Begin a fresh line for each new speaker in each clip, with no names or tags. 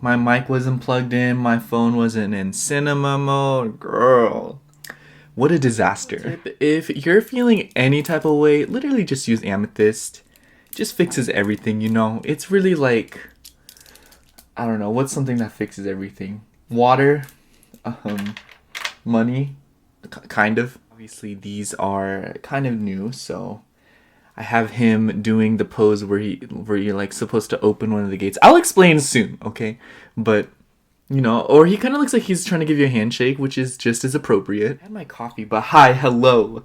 My mic wasn't plugged in. My phone wasn't in cinema mode. Girl, what a disaster. If you're feeling any type of way, literally just use amethyst. Just fixes everything, you know? It's really like, I don't know, what's something that fixes everything? Water, money, kind of. Obviously, these are kind of new, so I have him doing the pose where you're like supposed to open one of the gates. I'll explain soon, okay? But you know, or he kind of looks like he's trying to give you a handshake, which is just as appropriate. I had my coffee, but hi, hello.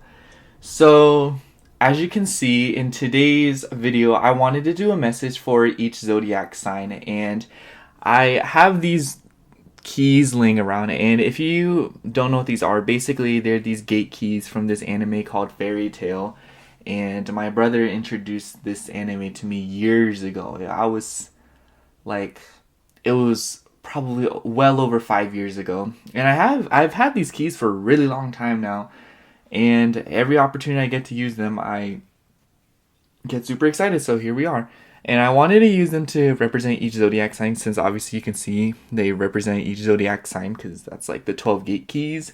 So, as you can see in today's video, I wanted to do a message for each zodiac sign, and I have these keys laying around, and if you don't know what these are, basically they're these gate keys from this anime called Fairy Tail, and my brother introduced this anime to me years ago. I was like, it was probably well over 5 years ago, and I've had these keys for a really long time now, and every opportunity I get to use them, I get super excited. So here we are. And I wanted to use them to represent each zodiac sign, since obviously you can see they represent each zodiac sign because that's like the 12 gate keys.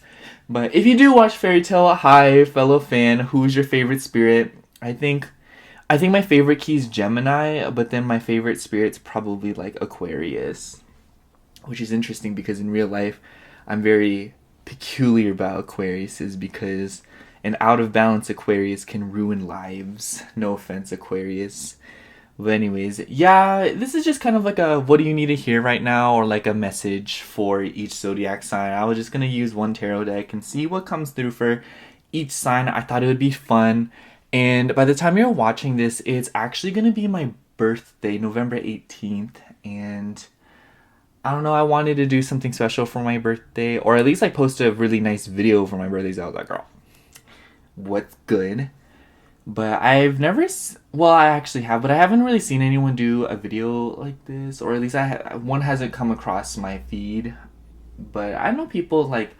But if you do watch Fairy Tail, hi fellow fan, who's your favorite spirit? I think my favorite key is Gemini, but then my favorite spirit's probably like Aquarius, which is interesting because in real life I'm very peculiar about Aquariuses because an out of balance Aquarius can ruin lives. No offense, Aquarius. But anyways, yeah, this is just kind of like a what do you need to hear right now, or like a message for each zodiac sign. I was just gonna use one tarot deck and see what comes through for each sign. I thought it would be fun. And by the time you're watching this, it's actually gonna be my birthday, November 18th. And I don't know, I wanted to do something special for my birthday, or at least like post a really nice video for my birthday. So I was like, girl, what's good? But I've never, well, I actually have, but I haven't really seen anyone do a video like this, or at least one hasn't come across my feed. But I know people like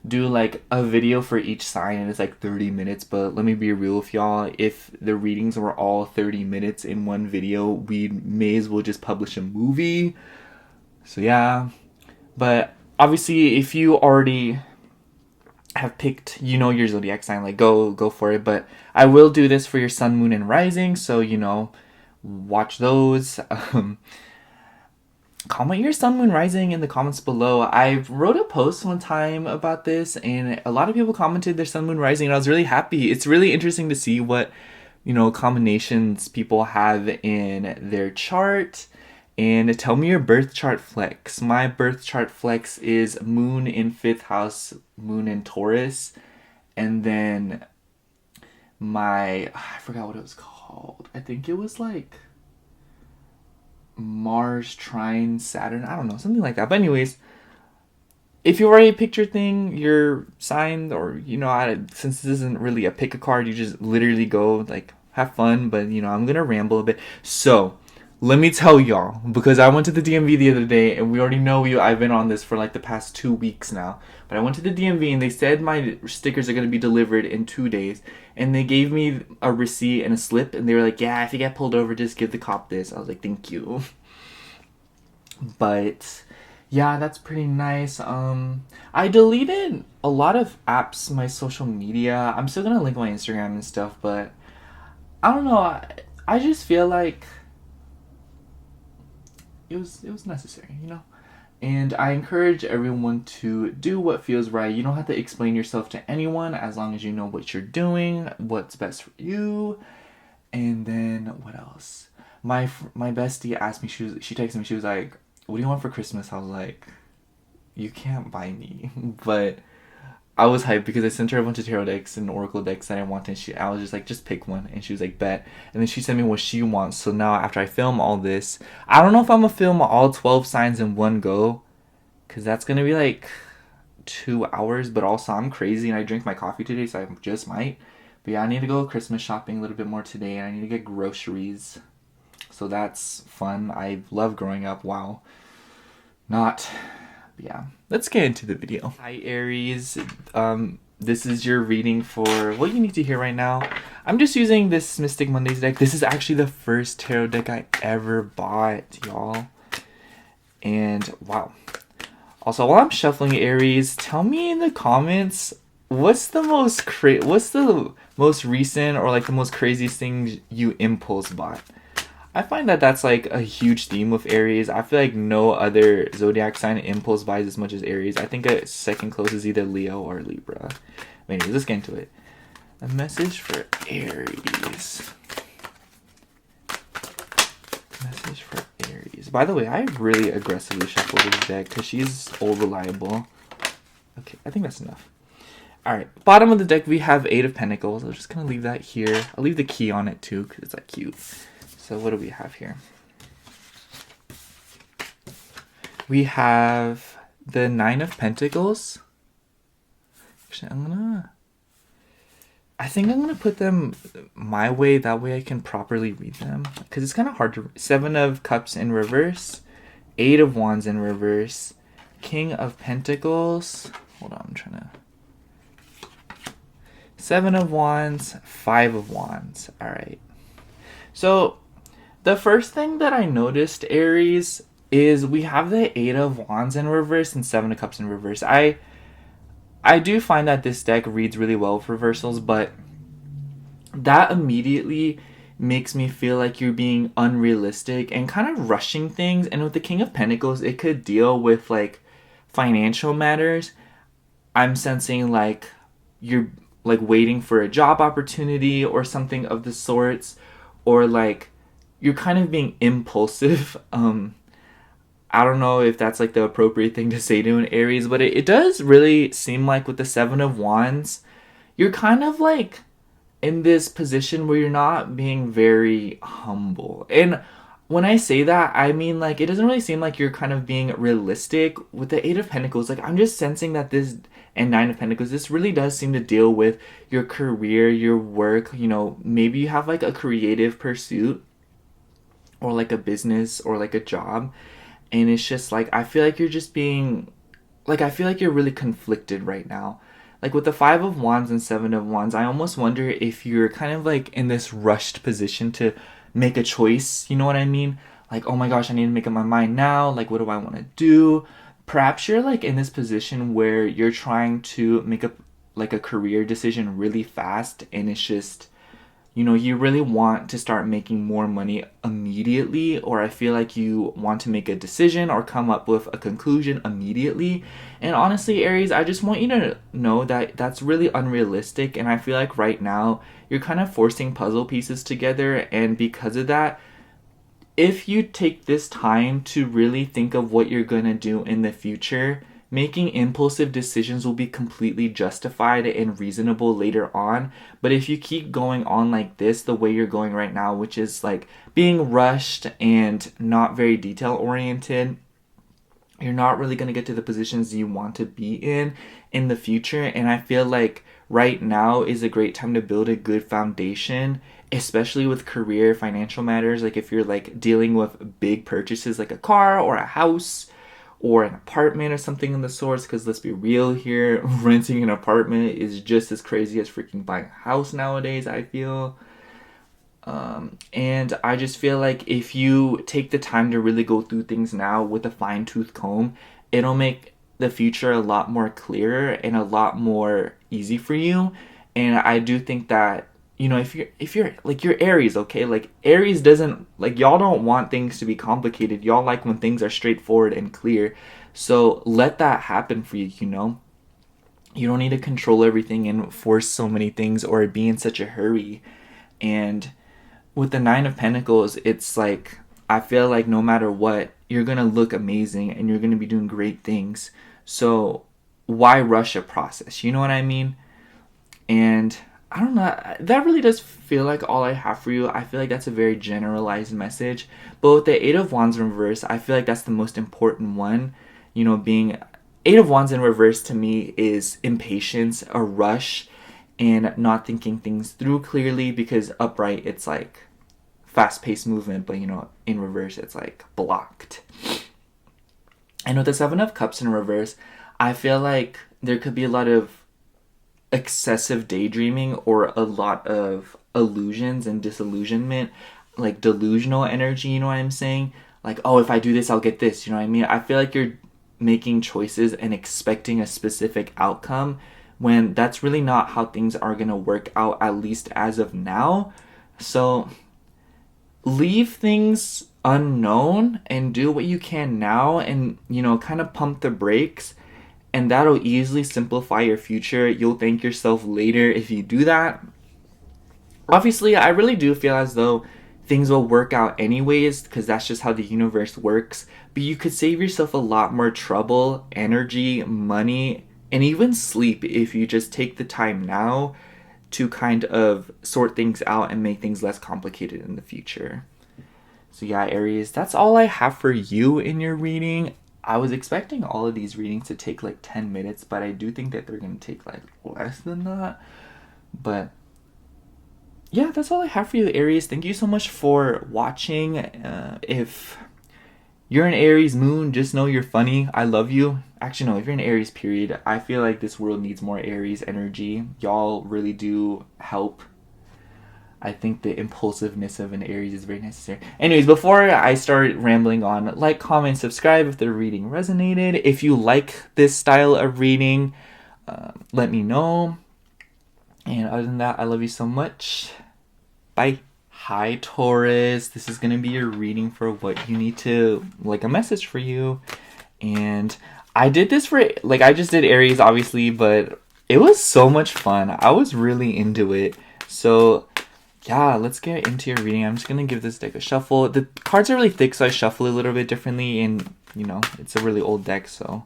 do like a video for each sign and it's like 30 minutes, but let me be real with y'all, if the readings were all 30 minutes in one video, we may as well just publish a movie. So yeah, but obviously if you already have picked, you know, your zodiac sign, like go for it. But I will do this for your sun, moon, and rising, so you know, watch those. Comment your sun, moon, rising in the comments below. I wrote a post one time about this, and a lot of people commented their sun, moon, rising, and I was really happy. It's really interesting to see what, you know, combinations people have in their chart. And tell me your birth chart flex. My birth chart flex is moon in 5th house, moon in Taurus. And then I forgot what it was called. I think it was like Mars trine Saturn. I don't know, something like that. But anyways, if you already picked your thing, your sign, or, you know, since this isn't really a pick a card, you just literally go, like, have fun. But, you know, I'm going to ramble a bit. So, let me tell y'all, because I went to the DMV the other day, and we already know I've been on this for like the past 2 weeks now. But I went to the DMV, and they said my stickers are going to be delivered in 2 days. And they gave me a receipt and a slip, and they were like, yeah, if you get pulled over, just give the cop this. I was like, thank you. But yeah, that's pretty nice. I deleted a lot of apps, my social media. I'm still going to link my Instagram and stuff, but I don't know. I just feel like it was necessary, you know? And I encourage everyone to do what feels right. You don't have to explain yourself to anyone as long as you know what you're doing, what's best for you. And then what else? My bestie asked me, she texted me, she was like, what do you want for Christmas? I was like, you can't buy me. But I was hyped because I sent her a bunch of tarot decks and oracle decks that I wanted. I was just like, just pick one. And she was like, bet. And then she sent me what she wants. So now after I film all this, I don't know if I'm going to film all 12 signs in one go, because that's going to be like 2 hours. But also I'm crazy and I drank my coffee today, so I just might. But yeah, I need to go Christmas shopping a little bit more today, and I need to get groceries. So that's fun. I love growing up. Wow. Not... yeah, let's get into the video. Hi Aries, this is your reading for what you need to hear right now. I'm just using this Mystic Mondays deck. This is actually the first tarot deck I ever bought, y'all. And wow. Also, while I'm shuffling Aries, tell me in the comments what's the most recent or like the most craziest thing you impulse bought. I find that that's like a huge theme with Aries. I feel like no other zodiac sign impulse buys as much as Aries. I think a second close is either Leo or Libra. Anyways, let's get into it. A message for Aries. Message for Aries. By the way, I really aggressively shuffled this deck because she's all reliable. Okay, I think that's enough. Alright, bottom of the deck we have 8 of Pentacles. I'm just going to leave that here. I'll leave the key on it too because it's like cute. So what do we have here? We have the 9 of Pentacles. Actually, I think I'm gonna put them my way. That way I can properly read them. Because it's kind of hard to... 7 of Cups in reverse. 8 of Wands in reverse. King of Pentacles. Hold on, I'm trying to... 7 of Wands. 5 of Wands. Alright. So... the first thing that I noticed, Aries, is we have the 8 of Wands in reverse and 7 of Cups in reverse. I do find that this deck reads really well with reversals, but that immediately makes me feel like you're being unrealistic and kind of rushing things. And with the King of Pentacles, it could deal with like financial matters. I'm sensing like you're like waiting for a job opportunity or something of the sorts, or like you're kind of being impulsive. I don't know if that's like the appropriate thing to say to an Aries, but it does really seem like with the 7 of Wands, you're kind of like in this position where you're not being very humble. And when I say that, I mean like it doesn't really seem like you're kind of being realistic with the 8 of Pentacles. Like I'm just sensing that this and 9 of Pentacles, this really does seem to deal with your career, your work. You know, maybe you have like a creative pursuit or like a business or like a job, and it's just like I feel like you're just being like, I feel like you're really conflicted right now. Like with the 5 of Wands and 7 of Wands, I almost wonder if you're kind of like in this rushed position to make a choice. You know what I mean? Like, oh my gosh, I need to make up my mind now. Like, what do I want to do? Perhaps you're like in this position where you're trying to make up like a career decision really fast, and it's just, you know, you really want to start making more money immediately, or I feel like you want to make a decision or come up with a conclusion immediately. And honestly, Aries, I just want you to know that that's really unrealistic, and I feel like right now you're kind of forcing puzzle pieces together, and because of that, if you take this time to really think of what you're going to do in the future, making impulsive decisions will be completely justified and reasonable later on. But if you keep going on like this, the way you're going right now, which is like being rushed and not very detail oriented, you're not really going to get to the positions you want to be in the future. And I feel like right now is a great time to build a good foundation, especially with career, financial matters. Like if you're like dealing with big purchases like a car or a house or an apartment or something in the sorts, because let's be real here, renting an apartment is just as crazy as freaking buying a house nowadays, I feel. And I just feel like if you take the time to really go through things now with a fine-tooth comb, it'll make the future a lot more clearer and a lot more easy for you. And I do think that, you know, if you're like, you're Aries, okay? Like Aries doesn't, like, y'all don't want things to be complicated. Y'all like when things are straightforward and clear. So let that happen for you, you know? You don't need to control everything and force so many things or be in such a hurry. And with the 9 of Pentacles, it's like, I feel like no matter what, you're going to look amazing and you're going to be doing great things. So why rush a process? You know what I mean? And I don't know, that really does feel like all I have for you. I feel like that's a very generalized message. But with the 8 of Wands in reverse, I feel like that's the most important one. You know, being 8 of Wands in reverse to me is impatience, a rush, and not thinking things through clearly, because upright, it's like fast-paced movement, but, you know, in reverse, it's like blocked. And with the 7 of Cups in reverse, I feel like there could be a lot of excessive daydreaming or a lot of illusions and disillusionment, like delusional energy, you know what I'm saying? like, oh, if I do this, I'll get this. You know what I mean? I feel like you're making choices and expecting a specific outcome when that's really not how things are going to work out, at least as of now. So leave things unknown and do what you can now, and, you know, kind of pump the brakes, and that'll easily simplify your future. You'll thank yourself later if you do that. Obviously, I really do feel as though things will work out anyways, because that's just how the universe works. But you could save yourself a lot more trouble, energy, money, and even sleep if you just take the time now to kind of sort things out and make things less complicated in the future. So yeah, Aries, that's all I have for you in your reading. I was expecting all of these readings to take like 10 minutes, but I do think that they're going to take like less than that. But yeah, that's all I have for you, Aries. Thank you so much for watching. If you're an Aries moon, just know you're funny. I love you. Actually, no, if you're an Aries period, I feel like this world needs more Aries energy. Y'all really do help. I think the impulsiveness of an Aries is very necessary. Anyways, before I start rambling on, like, comment, subscribe if the reading resonated. If you like this style of reading, let me know. And other than that, I love you so much. Bye. Hi, Taurus. This is going to be your reading for what you need to, like, a message for you. And I did this for, like, I just did Aries, obviously, but it was so much fun. I was really into it. So yeah, let's get into your reading. I'm just going to give this deck a shuffle. The cards are really thick, so I shuffle a little bit differently. And, you know, it's a really old deck, so.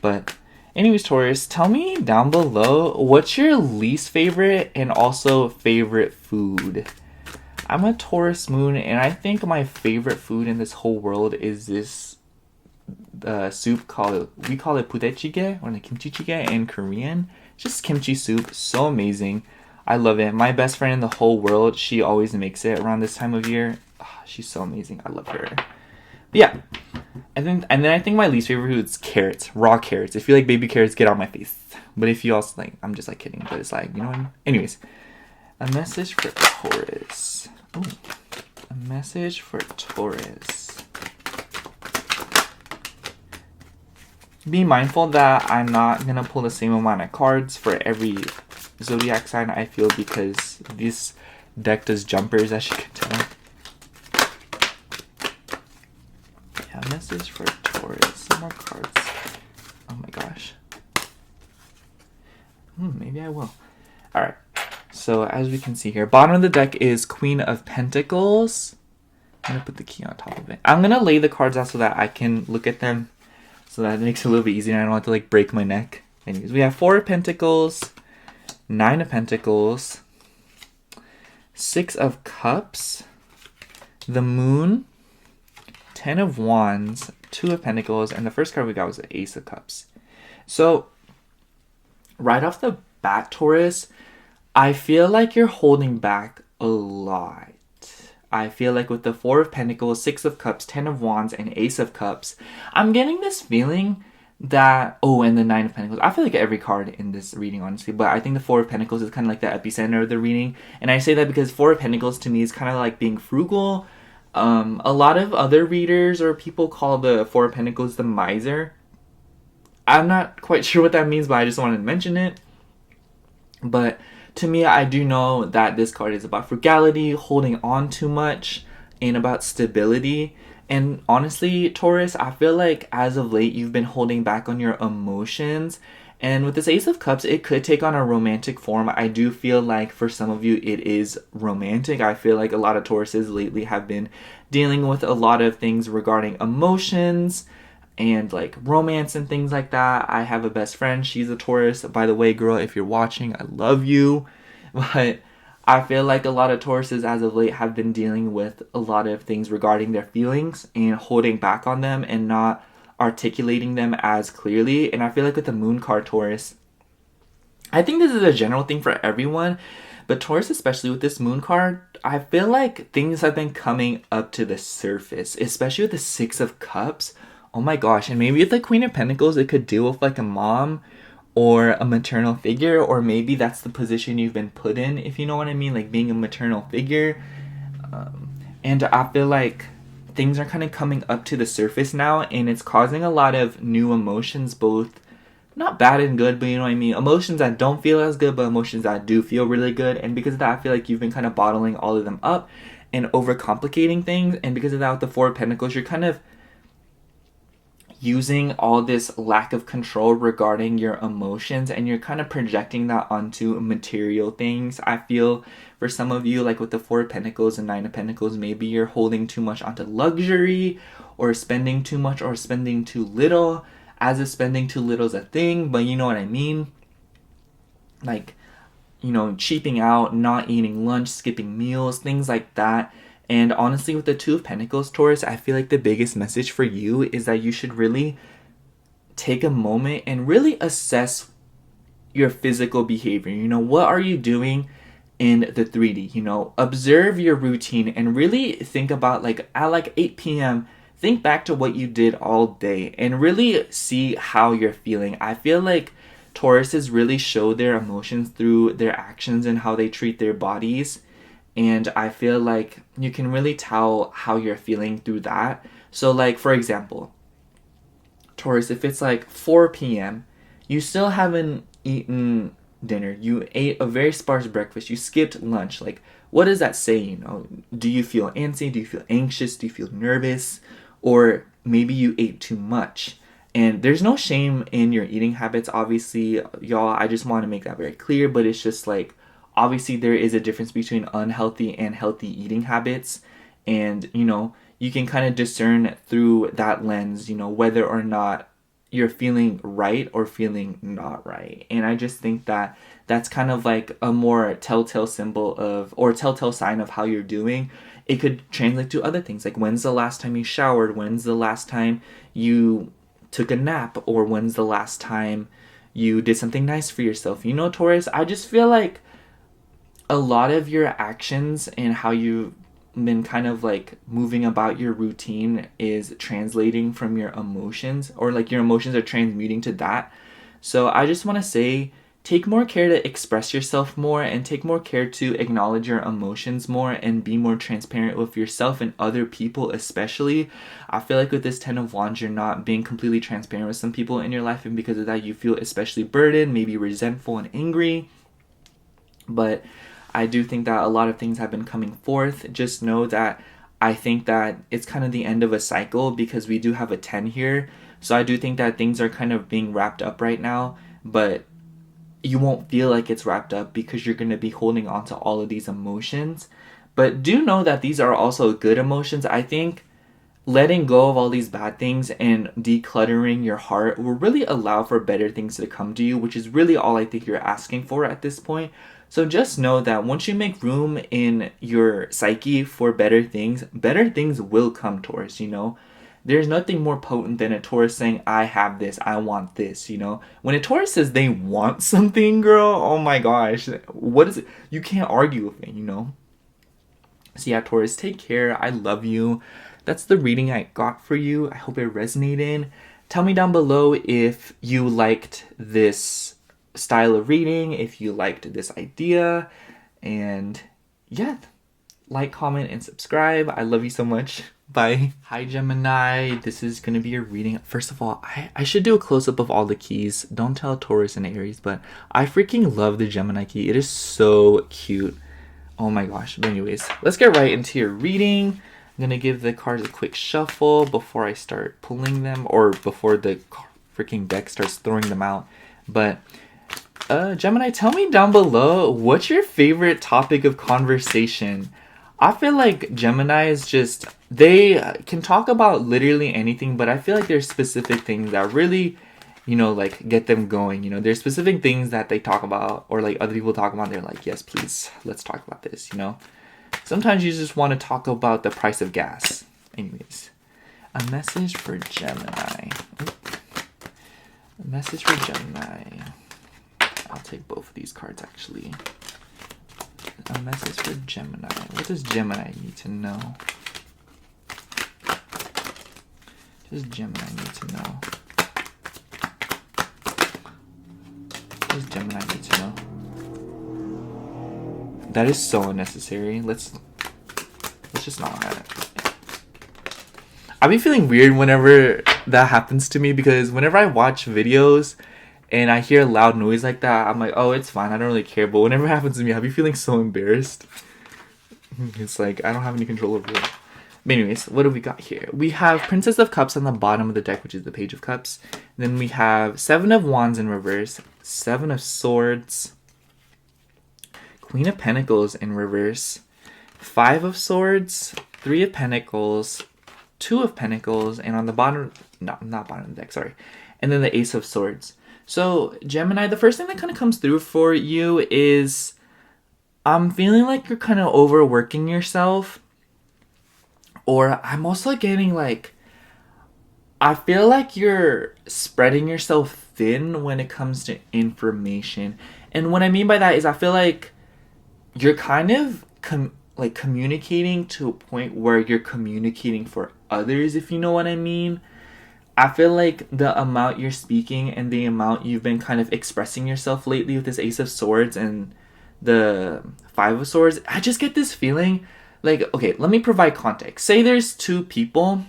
But anyways, Taurus, tell me down below, what's your least favorite and also favorite food? I'm a Taurus moon, and I think my favorite food in this whole world is this soup we call it pudechige, or like kimchi jjigae in Korean. Just kimchi soup, so amazing. I love it. My best friend in the whole world, she always makes it around this time of year. Oh, she's so amazing. I love her. But yeah. And then I think my least favorite food is carrots. Raw carrots. If you like baby carrots, get out my face. But if you also like, I'm just like kidding. But it's like, you know what I mean? Anyways. A message for Taurus. Ooh. A message for Taurus. Be mindful that I'm not going to pull the same amount of cards for every zodiac sign, I feel, because this deck does jumpers, as you can tell. Yeah, message for Taurus. Some more cards. Oh my gosh. Maybe I will. Alright. So as we can see here, bottom of the deck is Queen of Pentacles. I'm going to put the key on top of it. I'm going to lay the cards out so that I can look at them, so that it makes it a little bit easier and I don't have to like break my neck. Anyways, we have 4 of Pentacles, 9 of Pentacles, 6 of Cups, the Moon, 10 of Wands, 2 of Pentacles, and the first card we got was the Ace of Cups. So, right off the bat, Taurus, I feel like you're holding back a lot. I feel like with the 4 of Pentacles, 6 of Cups, 10 of Wands, and Ace of Cups, I'm getting this feeling that, oh, and the 9 of Pentacles. I feel like every card in this reading, honestly, but I think the 4 of Pentacles is kind of like the epicenter of the reading. And I say that because 4 of Pentacles to me is kind of like being frugal. A lot of other readers or people call the 4 of Pentacles the miser. I'm not quite sure what that means, but I just wanted to mention it. But to me, I do know that this card is about frugality, holding on too much, and about stability. And honestly, Taurus, I feel like as of late, you've been holding back on your emotions. And with this Ace of Cups, it could take on a romantic form. I do feel like for some of you, it is romantic. I feel like a lot of Tauruses lately have been dealing with a lot of things regarding emotions and like romance and things like that. I have a best friend. She's a Taurus. By the way, girl, if you're watching, I love you. But I feel like a lot of Tauruses as of late have been dealing with a lot of things regarding their feelings and holding back on them and not articulating them as clearly. And I feel like with the Moon card, Taurus, I think this is a general thing for everyone, but Taurus, especially with this Moon card, I feel like things have been coming up to the surface, especially with the 6 of Cups. Oh my gosh. And maybe with the Queen of Pentacles, it could deal with like a mom or a maternal figure, or maybe that's the position you've been put in, if you know what I mean, like being a maternal figure. And I feel like things are kind of coming up to the surface now, and it's causing a lot of new emotions, both not bad and good, but you know what I mean, emotions that don't feel as good, but emotions that do feel really good. And because of that, I feel like you've been kind of bottling all of them up and overcomplicating things. And because of that, with the Four of Pentacles, you're kind of using all this lack of control regarding your emotions, and you're kind of projecting that onto material things. I feel for some of you, like with the Four of Pentacles and Nine of Pentacles, maybe you're holding too much onto luxury, or spending too much, or spending too little, as if spending too little is a thing, but you know what I mean, like, you know, cheaping out, not eating lunch, skipping meals, things like that. And honestly, with the Two of Pentacles, Taurus, I feel like the biggest message for you is that you should really take a moment and really assess your physical behavior. You know, what are you doing in the 3D? You know, observe your routine and really think about, like, at like 8 p.m., think back to what you did all day and really see how you're feeling. I feel like Tauruses really show their emotions through their actions and how they treat their bodies. And I feel like you can really tell how you're feeling through that. So like, for example, Taurus, if it's like 4 p.m., you still haven't eaten dinner. You ate a very sparse breakfast. You skipped lunch. Like, what does that say? You know, do you feel antsy? Do you feel anxious? Do you feel nervous? Or maybe you ate too much. And there's no shame in your eating habits, obviously, y'all. I just want to make that very clear. But it's just like, obviously there is a difference between unhealthy and healthy eating habits. And, you know, you can kind of discern through that lens, you know, whether or not you're feeling right or feeling not right. And I just think that that's kind of like a more telltale symbol of, or telltale sign of how you're doing. It could translate to other things, like when's the last time you showered? When's the last time you took a nap? Or when's the last time you did something nice for yourself? You know, Taurus, I just feel like a lot of your actions and how you've been kind of like moving about your routine is translating from your emotions, or like your emotions are transmuting to that. So I just want to say, take more care to express yourself more, and take more care to acknowledge your emotions more, and be more transparent with yourself and other people especially. I feel like with this 10 of Wands, you're not being completely transparent with some people in your life, and because of that, you feel especially burdened, maybe resentful and angry. But I do think that a lot of things have been coming forth. Just know that I think that it's kind of the end of a cycle, because we do have a 10 here. So I do think that things are kind of being wrapped up right now, but you won't feel like it's wrapped up because you're going to be holding on to all of these emotions. But do know that these are also good emotions. I think letting go of all these bad things and decluttering your heart will really allow for better things to come to you, which is really all I think you're asking for at this point. So just know that once you make room in your psyche for better things will come, Taurus, you know? There's nothing more potent than a Taurus saying, I have this, I want this, you know? When a Taurus says they want something, girl, oh my gosh, what is it? You can't argue with it, you know? So yeah, Taurus, take care. I love you. That's the reading I got for you. I hope it resonated. Tell me down below if you liked this style of reading, if you liked this idea, and yeah, like, comment, and subscribe. I love you so much. Bye. Hi, Gemini. This is going to be your reading. First of all, I should do a close-up of all the keys. Don't tell Taurus and Aries, but I freaking love the Gemini key. It is so cute. Oh my gosh. But anyways, let's get right into your reading. I'm going to give the cards a quick shuffle before I start pulling them, or before the freaking deck starts throwing them out. But Gemini, tell me down below, what's your favorite topic of conversation? I feel like Gemini is just, they can talk about literally anything, but I feel like there's specific things that really, you know, like get them going. You know, there's specific things that they talk about, or like other people talk about, they're like, yes, please, let's talk about this, you know? Sometimes you just want to talk about the price of gas. Anyways, a message for Gemini. A message for Gemini. I'll take both of these cards, actually. A message for Gemini. What does Gemini need to know? What does Gemini need to know? What does Gemini need to know? That is so unnecessary. Let's just not have it. I be feeling weird whenever that happens to me, because whenever I watch videos and I hear loud noise like that, I'm like, oh, it's fine, I don't really care. But whenever it happens to me, I be feeling so embarrassed. It's like I don't have any control over it. But anyways, what do we got here? We have Princess of Cups on the bottom of the deck, which is the Page of Cups. Then we have Seven of Wands in reverse, Seven of Swords, Queen of Pentacles in reverse, Five of Swords, Three of Pentacles, Two of Pentacles, and on the bottom, no, not bottom of the deck, sorry. And then the Ace of Swords. So, Gemini, the first thing that kind of comes through for you is I'm feeling like you're kind of overworking yourself. Or I'm also getting like, I feel like you're spreading yourself thin when it comes to information. And what I mean by that is I feel like you're kind of communicating to a point where you're communicating for others, if you know what I mean. I feel like the amount you're speaking and the amount you've been kind of expressing yourself lately with this Ace of Swords and the Five of Swords, I just get this feeling like, okay, let me provide context. Say there's two people.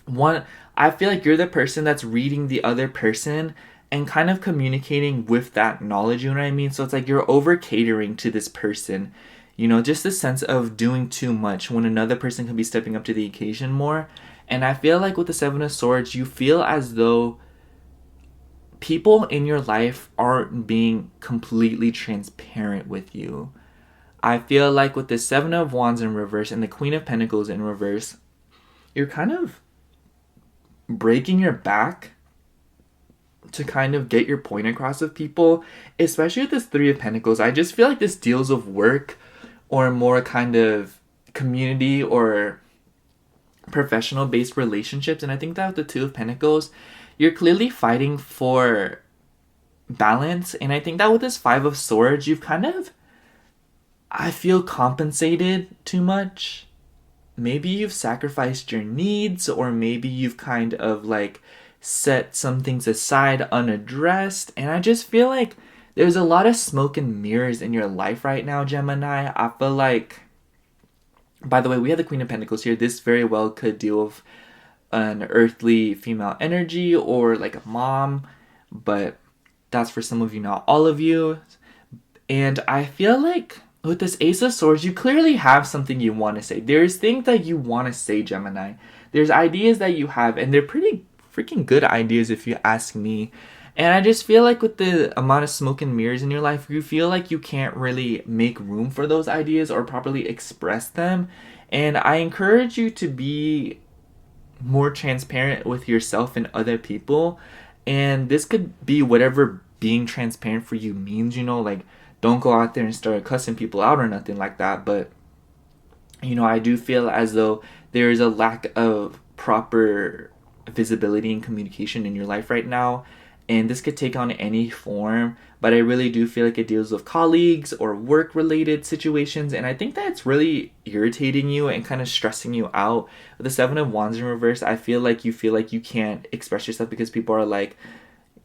One, I feel like you're the person that's reading the other person and kind of communicating with that knowledge, you know what I mean? So it's like you're over catering to this person. You know, just the sense of doing too much when another person can be stepping up to the occasion more. And I feel like with the Seven of Swords, you feel as though people in your life aren't being completely transparent with you. I feel like with the Seven of Wands in reverse and the Queen of Pentacles in reverse, you're kind of breaking your back to kind of get your point across with people, especially with this Three of Pentacles. I just feel like this deals with work or more kind of community or professional based relationships. And I think that with the Two of Pentacles, you're clearly fighting for balance. And I think that with this Five of Swords, you've kind of, I feel, compensated too much. Maybe you've sacrificed your needs, or maybe you've kind of like set some things aside unaddressed. And I just feel like there's a lot of smoke and mirrors in your life right now, Gemini. I feel like, by the way, we have the Queen of Pentacles here. This very well could deal with an earthly female energy or like a mom, but that's for some of you, not all of you. And I feel like with this Ace of Swords, you clearly have something you want to say. There's things that you want to say, Gemini. There's ideas that you have, and they're pretty freaking good ideas if you ask me. And I just feel like with the amount of smoke and mirrors in your life, you feel like you can't really make room for those ideas or properly express them. And I encourage you to be more transparent with yourself and other people. And this could be whatever being transparent for you means, you know, like don't go out there and start cussing people out or nothing like that. But, you know, I do feel as though there is a lack of proper visibility and communication in your life right now. And this could take on any form, but I really do feel like it deals with colleagues or work-related situations, and I think that it's really irritating you and kind of stressing you out. With the Seven of Wands in reverse, I feel like you can't express yourself because people are like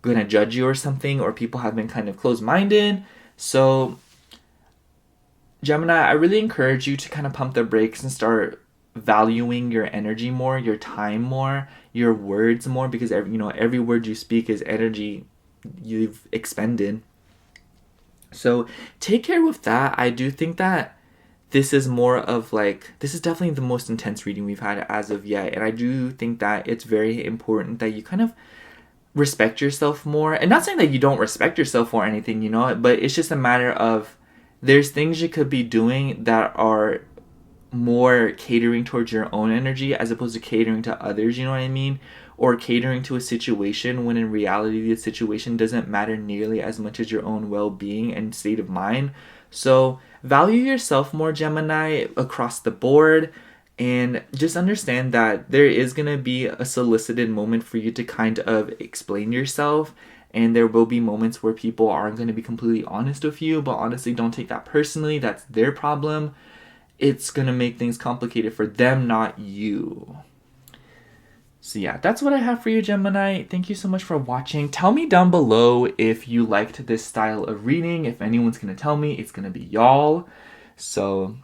gonna judge you or something, or people have been kind of closed-minded. So, Gemini, I really encourage you to kind of pump the brakes and start valuing your energy more, your time more, your words more, because every word you speak is energy you've expended. So take care with that. I do think that this is more of like, this is definitely the most intense reading we've had as of yet, and I do think that it's very important that you kind of respect yourself more. And not saying that you don't respect yourself or anything, you know, but it's just a matter of there's things you could be doing that are more catering towards your own energy as opposed to catering to others, you know what I mean? Or catering to a situation when in reality the situation doesn't matter nearly as much as your own well-being and state of mind. So value yourself more, Gemini, across the board, and just understand that there is going to be a solicited moment for you to kind of explain yourself, and there will be moments where people aren't going to be completely honest with you, but honestly, don't take that personally. That's their problem. It's going to make things complicated for them, not you. So yeah, that's what I have for you, Gemini. Thank you so much for watching. Tell me down below if you liked this style of reading. If anyone's going to tell me, it's going to be y'all. So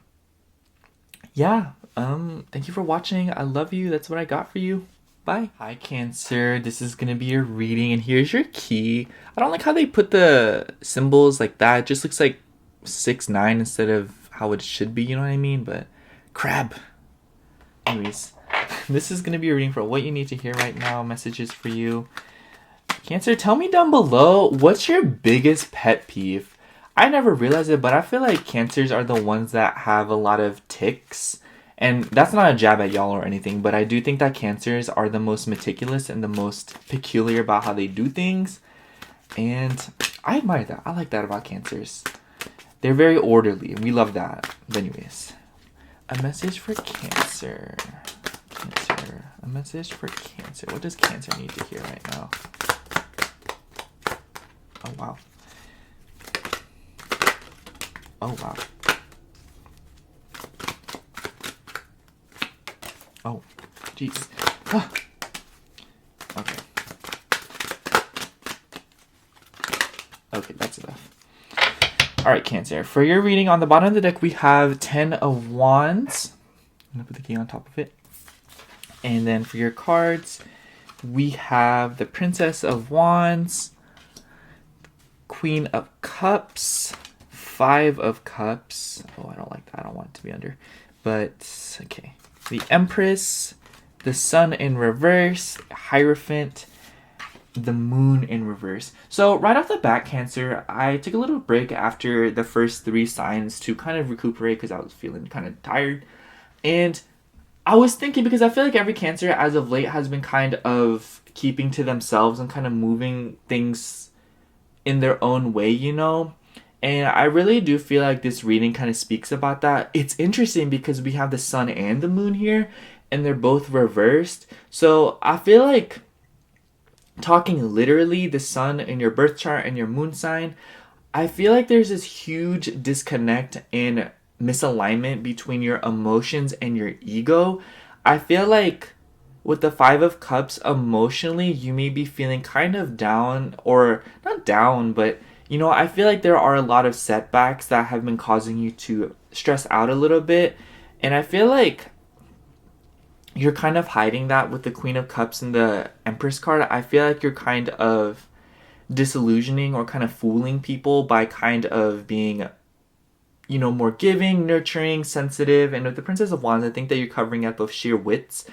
yeah, Thank you for watching. I love you. That's what I got for you. Bye. Hi, Cancer. This is gonna be your reading, and here's your key. I don't like how they put the symbols like that. It just looks like 6 9 instead of how it should be, you know what I mean? But crap. Anyways, this is gonna be a reading for what you need to hear right now. Messages for you. Cancer, tell me down below, what's your biggest pet peeve? I never realized it, but I feel like Cancers are the ones that have a lot of tics. And that's not a jab at y'all or anything, but I do think that Cancers are the most meticulous and the most peculiar about how they do things. And I admire that. I like that about Cancers. They're very orderly, and we love that. But anyways, a message for Cancer. Cancer. A message for Cancer. What does Cancer need to hear right now? Oh, wow. Oh, wow. Oh, jeez. Ah. Okay. Okay, that's enough. Alright, Cancer. For your reading, on the bottom of the deck, we have 10 of Wands. I'm going to put the key on top of it. And then for your cards, we have the Princess of Wands, Queen of Cups, 5 of Cups. Oh, I don't like that. I don't want it to be under. But, okay. The Empress, the Sun in reverse, Hierophant, the Moon in reverse. So right off the bat, Cancer, I took a little break after the first 3 signs to kind of recuperate because I was feeling kind of tired. And I was thinking, because I feel like every Cancer as of late has been kind of keeping to themselves and kind of moving things in their own way, you know? And I really do feel like this reading kind of speaks about that. It's interesting because we have the Sun and the Moon here, and they're both reversed. So I feel like, talking literally, the Sun in your birth chart and your Moon sign, I feel like there's this huge disconnect and misalignment between your emotions and your ego. I feel like with the 5 of Cups, emotionally, you may be feeling kind of down, or not down, but you know, I feel like there are a lot of setbacks that have been causing you to stress out a little bit. And I feel like you're kind of hiding that with the Queen of Cups and the Empress card. I feel like you're kind of disillusioning or kind of fooling people by kind of being, you know, more giving, nurturing, sensitive. And with the Princess of Wands, I think that you're covering up of sheer wits.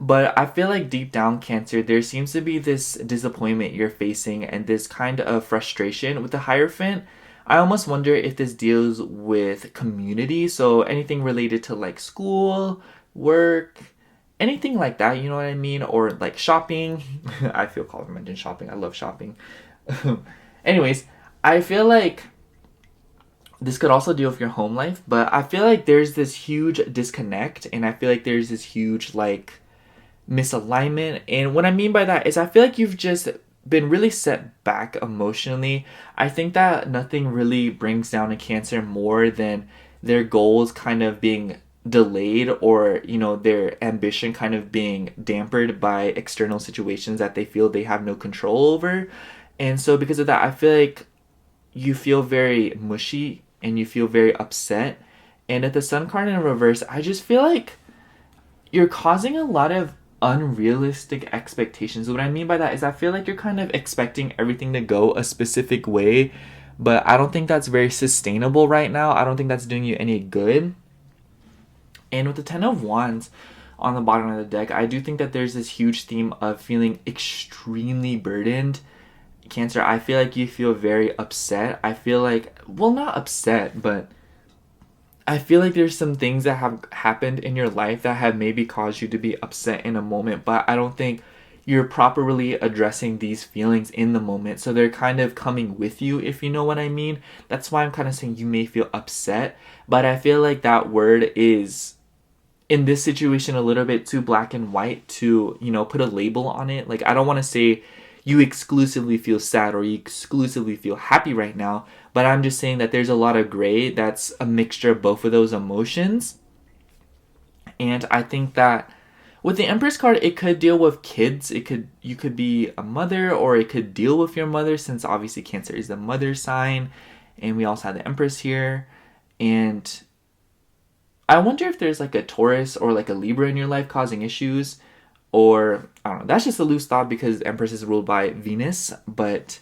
But I feel like deep down, Cancer, there seems to be this disappointment you're facing and this kind of frustration with the Hierophant. I almost wonder if this deals with community. So anything related to like school, work, anything like that, you know what I mean? Or like shopping. I feel called to mention shopping. I love shopping. Anyways, I feel like this could also deal with your home life. But I feel like there's this huge disconnect. And I feel like there's this huge like misalignment. And what I mean by that is I feel like you've just been really set back emotionally. I think that nothing really brings down a Cancer more than their goals kind of being delayed, or you know, their ambition kind of being dampened by external situations that they feel they have no control over. And so because of that, I feel like you feel very mushy and you feel very upset. And at the Sun card in reverse, I just feel like you're causing a lot of unrealistic expectations. What I mean by that is I feel like you're kind of expecting everything to go a specific way, but I don't think that's very sustainable right now. I don't think that's doing you any good. And with the 10 of Wands on the bottom of the deck, I do think that there's this huge theme of feeling extremely burdened. Cancer, I feel like you feel very upset. I feel like, well, not upset, but I feel like there's some things that have happened in your life that have maybe caused you to be upset in a moment, but I don't think you're properly addressing these feelings in the moment. So they're kind of coming with you, if you know what I mean. That's why I'm kind of saying you may feel upset, but I feel like that word is, in this situation, a little bit too black and white to, you know, put a label on it. Like, I don't want to say you exclusively feel sad or you exclusively feel happy right now, but I'm just saying that there's a lot of gray that's a mixture of both of those emotions. And I think that with the Empress card, it could deal with kids. You could be a mother, or it could deal with your mother, since obviously Cancer is the mother sign, and we also have the Empress here. And I wonder if there's like a Taurus or like a Libra in your life causing issues, or I don't know. That's just a loose thought because Empress is ruled by Venus. But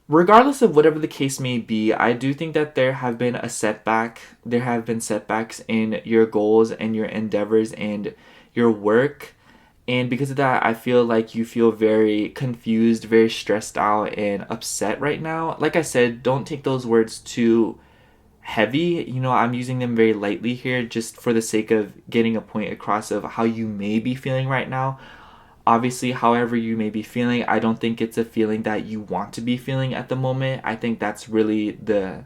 regardless of whatever the case may be, I do think that there have been a setback. There have been setbacks in your goals and your endeavors and your work. And because of that, I feel like you feel very confused, very stressed out, and upset right now. Like I said, don't take those words too heavy. You know, I'm using them very lightly here just for the sake of getting a point across of how you may be feeling right now. Obviously, however you may be feeling, I don't think it's a feeling that you want to be feeling at the moment. I think that's really the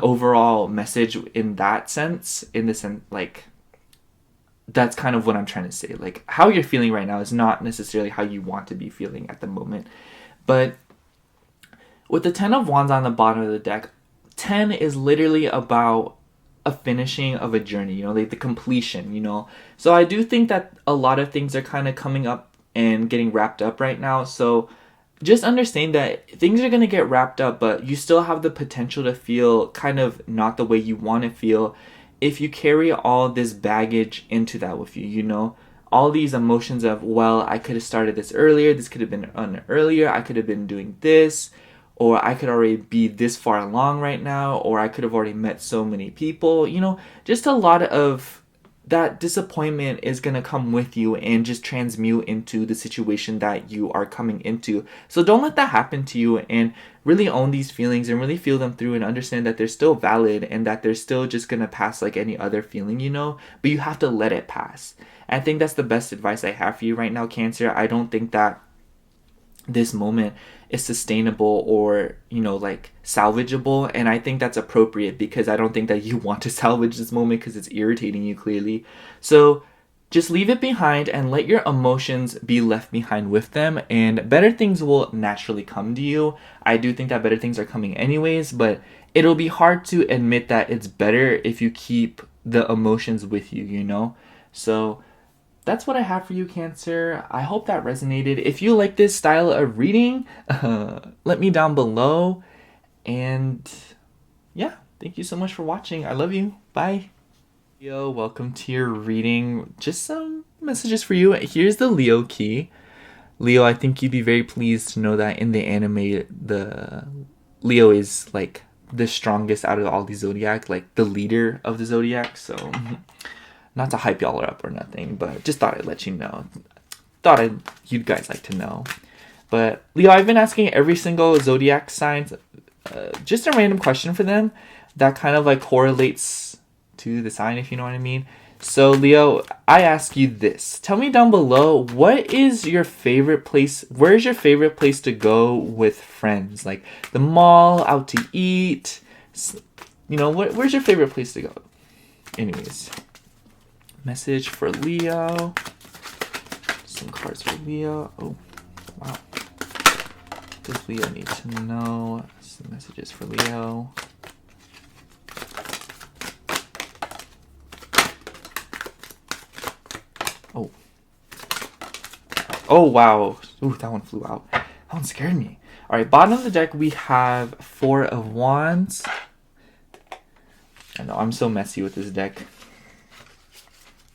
overall message in that sense, in the sense, like, that's kind of what I'm trying to say. Like, how you're feeling right now is not necessarily how you want to be feeling at the moment. But with the 10 of Wands on the bottom of the deck, 10 is literally about a finishing of a journey, you know, like the completion, you know. So I do think that a lot of things are kind of coming up and getting wrapped up right now. So just understand that things are going to get wrapped up, but you still have the potential to feel kind of not the way you want to feel if you carry all this baggage into that with you, you know. All these emotions of, well, I could have started this earlier, this could have been done earlier, I could have been doing this, or I could already be this far along right now, or I could have already met so many people, you know. Just a lot of that disappointment is going to come with you and just transmute into the situation that you are coming into. So don't let that happen to you, and really own these feelings and really feel them through and understand that they're still valid and that they're still just going to pass like any other feeling, you know, but you have to let it pass. I think that's the best advice I have for you right now, Cancer. I don't think that this moment is sustainable or, you know, like salvageable, and I think that's appropriate because I don't think that you want to salvage this moment because it's irritating you clearly. So just leave it behind and let your emotions be left behind with them, and better things will naturally come to you. I do think that better things are coming anyways, but it'll be hard to admit that it's better if you keep the emotions with you, you know? So that's what I have for you, Cancer. I hope that resonated. If you like this style of reading, let me down below. And yeah, thank you so much for watching. I love you. Bye. Leo, welcome to your reading. Just some messages for you. Here's the Leo key. Leo, I think you'd be very pleased to know that in the anime, the Leo is like the strongest out of all the zodiac, like the leader of the zodiac. So not to hype y'all up or nothing, but just thought I'd let you know. You'd guys like to know. But Leo, I've been asking every single zodiac sign just a random question for them that kind of like correlates to the sign, if you know what I mean. So Leo, I ask you this. Tell me down below, what is your favorite place? Where's your favorite place to go with friends? Like the mall, out to eat? You know, where's your favorite place to go? Anyways, message for Leo. Some cards for Leo. Oh, wow. Does Leo need to know? Some messages for Leo. Oh. Oh, wow. Ooh, that one flew out. That one scared me. All right, bottom of the deck, we have 4 of Wands. I know, I'm so messy with this deck.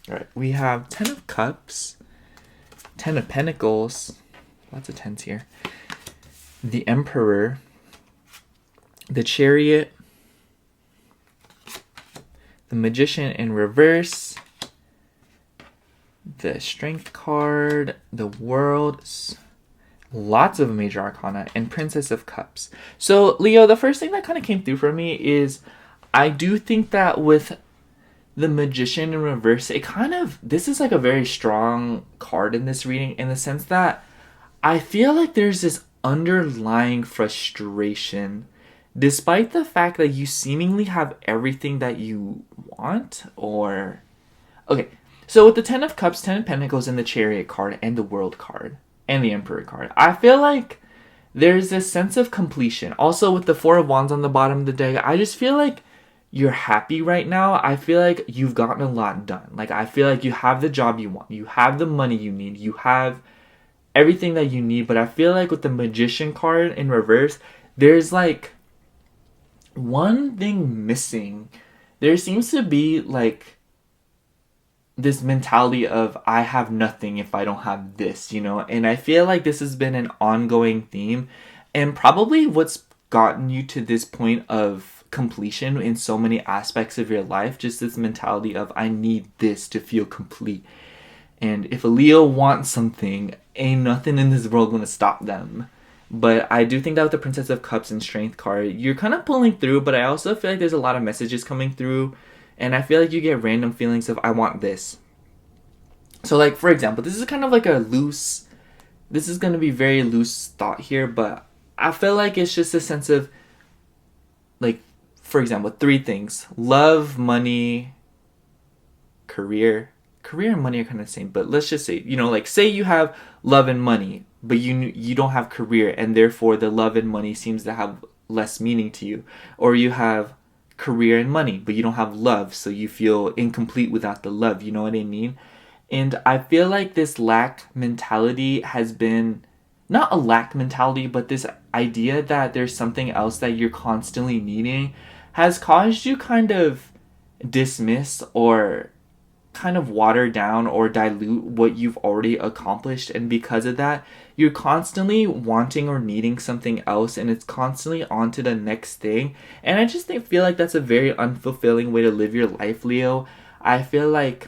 All right, we have 10 of Cups, 10 of Pentacles. Lots of 10s here. The Emperor, the Chariot, the Magician in reverse, the Strength card, the World, lots of Major Arcana, and Princess of Cups. So, Leo, the first thing that kind of came through for me is I do think that with the Magician in reverse, this is like a very strong card in this reading, in the sense that I feel like there's this underlying frustration despite the fact that you seemingly have everything that you want. Or okay, so with the 10 of Cups, 10 of Pentacles, and the Chariot card, and the World card, and the Emperor card, I feel like there's this sense of completion. Also with the 4 of Wands on the bottom of the deck, I just feel like you're happy right now. I feel like you've gotten a lot done. Like, I feel like you have the job you want, you have the money you need, you have everything that you need. But I feel like with the Magician card in reverse, there's like one thing missing there seems to be like this mentality of I have nothing if I don't have this, you know? And I feel like this has been an ongoing theme and probably what's gotten you to this point of completion in so many aspects of your life, just this mentality of I need this to feel complete. And if a Leo wants something, ain't nothing in this world gonna stop them. But I do think that with the Princess of Cups and Strength card, you're kind of pulling through, but I also feel like there's a lot of messages coming through. And I feel like you get random feelings of, I want this. So, like, for example, this is kind of like this is going to be very loose thought here, but I feel like it's just a sense of, like, for example, three things: love, money, career. Career and money are kind of the same, but let's just say, you know, like, say you have love and money, but you don't have career, and therefore the love and money seems to have less meaning to you. Or you have career and money, but you don't have love, so you feel incomplete without the love, you know what I mean? And I feel like this lack mentality has been not a lack mentality, but this idea that there's something else that you're constantly needing has caused you kind of dismiss or kind of water down or dilute what you've already accomplished. And because of that, you're constantly wanting or needing something else, and it's constantly on to the next thing. And I just feel like that's a very unfulfilling way to live your life, Leo. I feel like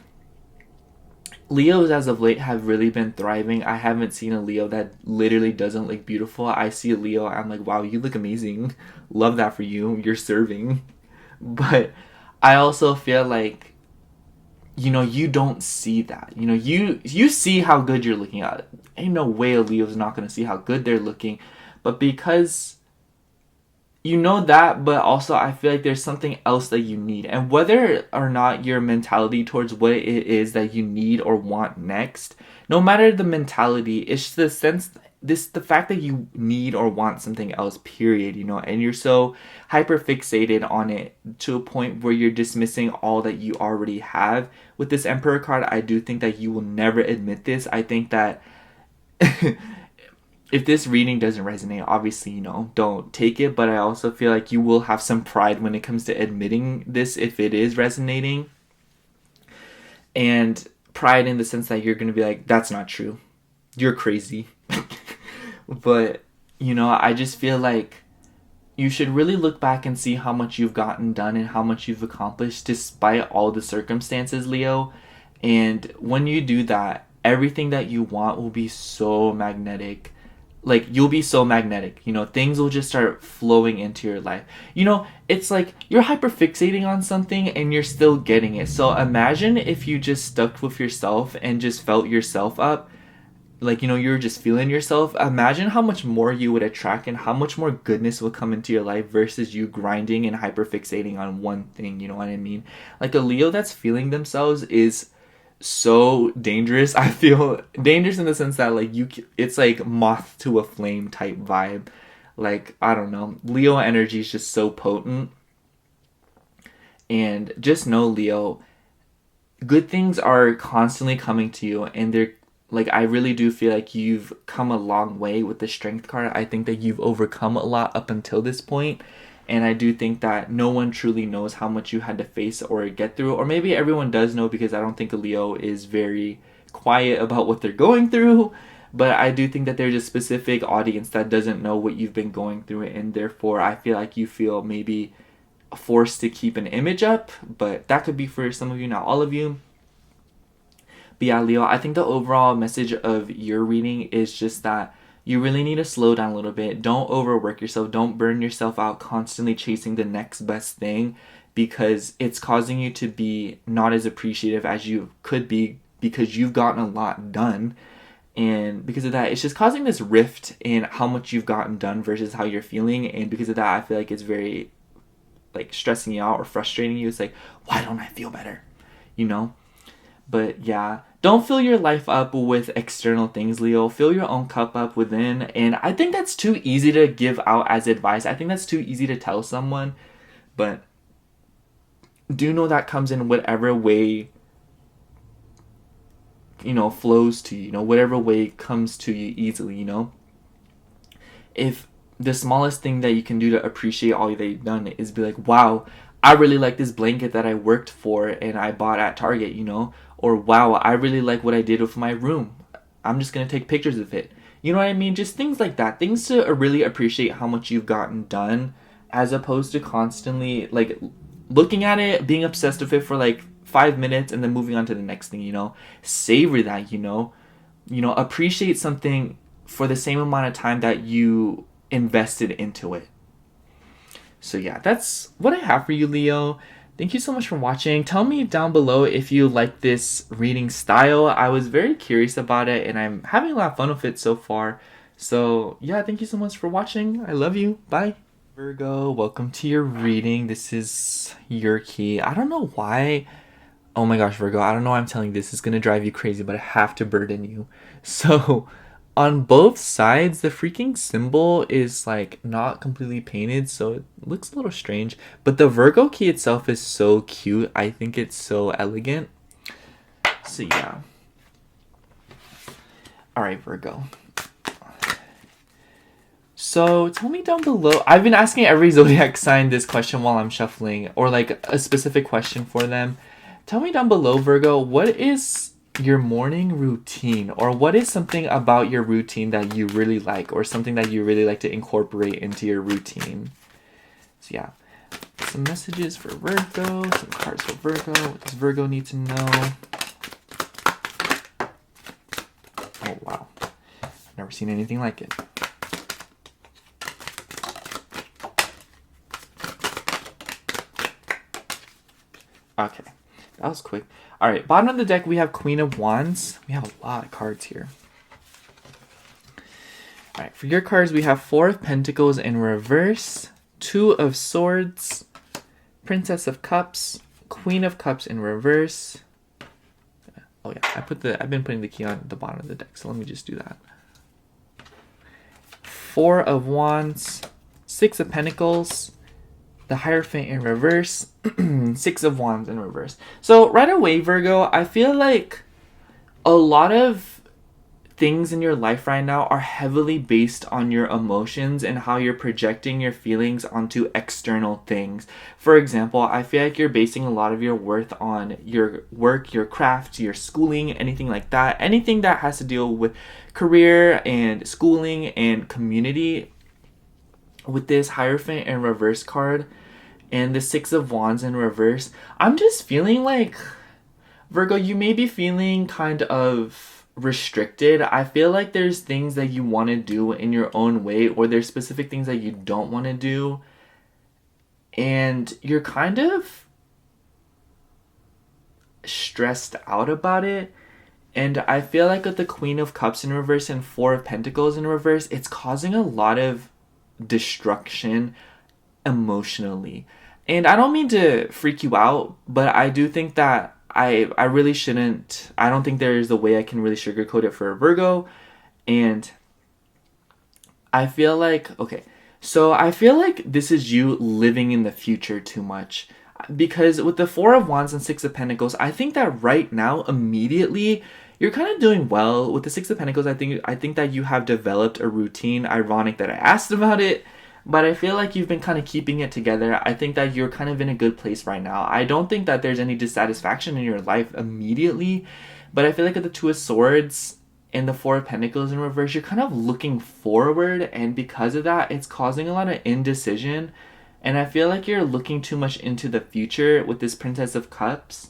Leos as of late have really been thriving. I haven't seen a Leo that literally doesn't look beautiful. I see a Leo, I'm like, wow, you look amazing. Love that for you. You're serving. But I also feel like, you know, you don't see that. You know, you see how good you're looking at. Ain't no way a Leo's not going to see how good they're looking. But because you know that, but also I feel like there's something else that you need. And whether or not your mentality towards what it is that you need or want next, no matter the mentality, it's the sense, the fact that you need or want something else, period, you know, and you're so hyper fixated on it to a point where you're dismissing all that you already have. With this Emperor card, I do think that you will never admit this. I think that if this reading doesn't resonate, obviously, you know, don't take it. But I also feel like you will have some pride when it comes to admitting this if it is resonating. And pride in the sense that you're going to be like, that's not true. You're crazy. But, you know, I just feel like you should really look back and see how much you've gotten done and how much you've accomplished despite all the circumstances, Leo. And when you do that, everything that you want will be so magnetic. Like, you'll be so magnetic, you know, things will just start flowing into your life. You know, it's like you're hyper fixating on something and you're still getting it. So imagine if you just stuck with yourself and just felt yourself up. Like, you know, you're just feeling yourself. Imagine how much more you would attract and how much more goodness would come into your life versus you grinding and hyper fixating on one thing, you know what I mean? Like, a Leo that's feeling themselves is so dangerous. I feel dangerous in the sense that, like, it's like moth to a flame type vibe. Like, I don't know, Leo energy is just so potent. And just know, Leo, good things are constantly coming to you, and they're like, I really do feel like you've come a long way with the Strength card. I think that you've overcome a lot up until this point. And I do think that no one truly knows how much you had to face or get through. Or maybe everyone does know, because I don't think a Leo is very quiet about what they're going through. But I do think that there's a specific audience that doesn't know what you've been going through. And therefore, I feel like you feel maybe forced to keep an image up. But that could be for some of you, not all of you. But yeah, Leo, I think the overall message of your reading is just that you really need to slow down a little bit. Don't overwork yourself. Don't burn yourself out constantly chasing the next best thing, because it's causing you to be not as appreciative as you could be, because you've gotten a lot done. And because of that, it's just causing this rift in how much you've gotten done versus how you're feeling. And because of that, I feel like it's very, like, stressing you out or frustrating you. It's like, why don't I feel better? You know? But yeah, don't fill your life up with external things, Leo. Fill your own cup up within. And I think that's too easy to give out as advice. I think that's too easy to tell someone. But do know that comes in whatever way, you know, flows to you. You know, whatever way comes to you easily, you know. If the smallest thing that you can do to appreciate all that you've done is be like, wow, I really like this blanket that I worked for and I bought at Target, or wow, I really like what I did with my room. I'm just going to take pictures of it. You know what I mean? Just things like that. Things to really appreciate how much you've gotten done, as opposed to constantly like looking at it, being obsessed with it for like 5 minutes and then moving on to the next thing. Savor that. Appreciate something for the same amount of time that you invested into it. So yeah, that's what I have for you, Leo. Thank you so much for watching. Tell me down below if you like this reading style. I was very curious about it and I'm having a lot of fun with it so far. So yeah, thank you so much for watching. I love you. Bye. Virgo, welcome to your reading. This is your key. I don't know why. Oh my gosh, Virgo, I don't know why I'm telling you this is going to drive you crazy, but I have to burden you. So on both sides, the freaking symbol is like not completely painted, so it looks a little strange. But the Virgo key itself is so cute. I think it's so elegant. So yeah. Alright, Virgo. So tell me down below. I've been asking every zodiac sign this question while I'm shuffling, or like a specific question for them. Tell me down below, Virgo, what is your morning routine, or what is something about your routine that you really like, or something that you really like to incorporate into your routine? So yeah, some messages for Virgo, some cards for Virgo. What does Virgo need to know? Oh wow, I've never seen anything like it. Okay, that was quick. All right, bottom of the deck, we have Queen of Wands. We have a lot of cards here. All right, for your cards, we have Four of Pentacles in reverse, Two of Swords, Princess of Cups, Queen of Cups in reverse. Oh yeah, I've been putting the key on the bottom of the deck, so let me just do that. Four of Wands, Six of Pentacles, the Hierophant in reverse, Six of Wands in reverse. So right away, Virgo, I feel like a lot of things in your life right now are heavily based on your emotions and how you're projecting your feelings onto external things. For example, I feel like you're basing a lot of your worth on your work, your craft, your schooling, anything like that. Anything that has to deal with career and schooling and community. With this Hierophant in reverse card and the Six of Wands in reverse, I'm just feeling like, Virgo, you may be feeling kind of restricted. I feel like there's things that you want to do in your own way, or there's specific things that you don't want to do, and you're kind of stressed out about it. And I feel like with the Queen of Cups in reverse and Four of Pentacles in reverse, it's causing a lot of destruction emotionally. And I don't mean to freak you out, but I do think that I really shouldn't. I don't think there is a way I can really sugarcoat it for a Virgo. And I feel like, okay, so I feel like this is you living in the future too much. Because with the Four of Wands and Six of Pentacles, I think that right now, immediately, you're kind of doing well. With the Six of Pentacles, I think that you have developed a routine. Ironic that I asked about it, but I feel like you've been kind of keeping it together. I think that you're kind of in a good place right now. I don't think that there's any dissatisfaction in your life immediately, but I feel like with the Two of Swords and the Four of Pentacles in reverse, you're kind of looking forward, and because of that, it's causing a lot of indecision. And I feel like you're looking too much into the future with this Princess of Cups.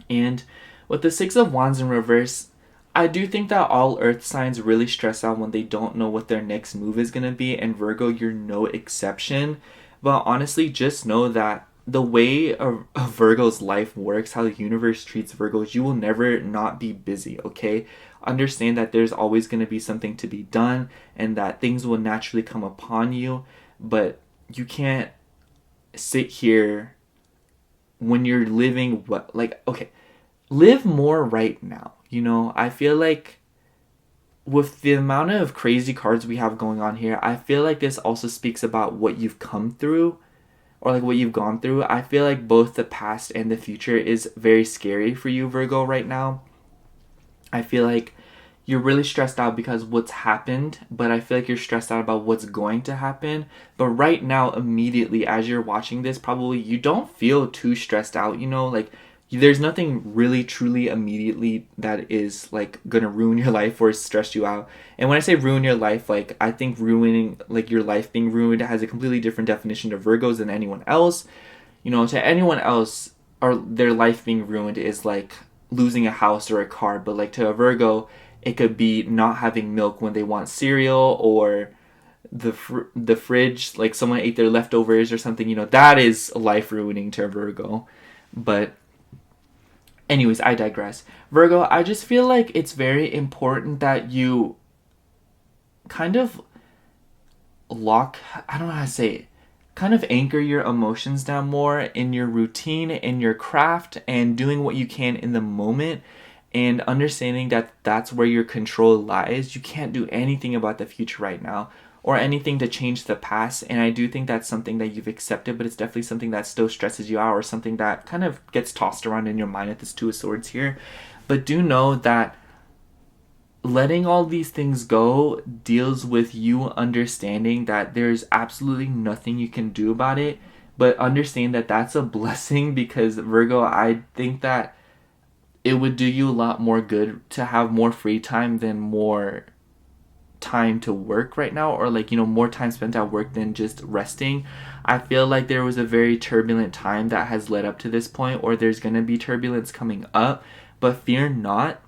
And with the Six of Wands in reverse, I do think that all earth signs really stress out when they don't know what their next move is going to be. And Virgo, you're no exception. But honestly, just know that the way a Virgo's life works, how the universe treats Virgos, you will never not be busy, okay? Understand that there's always going to be something to be done and that things will naturally come upon you. But you can't sit here when you're living live more right now. I feel like with the amount of crazy cards we have going on here, I feel like this also speaks about what you've come through, or like what you've gone through. I feel like both the past and the future is very scary for you, Virgo, right now. I feel like you're really stressed out because what's happened, but I feel like you're stressed out about what's going to happen. But right now, immediately as you're watching this, probably you don't feel too stressed out, you know, like there's nothing really truly immediately that is like gonna ruin your life or stress you out. And when I say ruin your life, like I think ruining, like your life being ruined, has a completely different definition to Virgos than anyone else. You know, to anyone else, or their life being ruined is like losing a house or a car, but like to a Virgo, it could be not having milk when they want cereal, or the fridge, like someone ate their leftovers or something. You know, that is life ruining to a Virgo. But anyways, I digress. Virgo, I just feel like it's very important that you kind of lock, I don't know how to say it, kind of anchor your emotions down more in your routine, in your craft, and doing what you can in the moment, and understanding that that's where your control lies. You can't do anything about the future right now or anything to change the past. And I do think that's something that you've accepted, but it's definitely something that still stresses you out, or something that kind of gets tossed around in your mind at this Two of Swords here. But do know that letting all these things go deals with you understanding that there's absolutely nothing you can do about it, but understand that that's a blessing, because Virgo, I think that it would do you a lot more good to have more free time than more time to work right now, or like, you know, more time spent at work than just resting. I feel like there was a very turbulent time that has led up to this point, or there's going to be turbulence coming up, but fear not,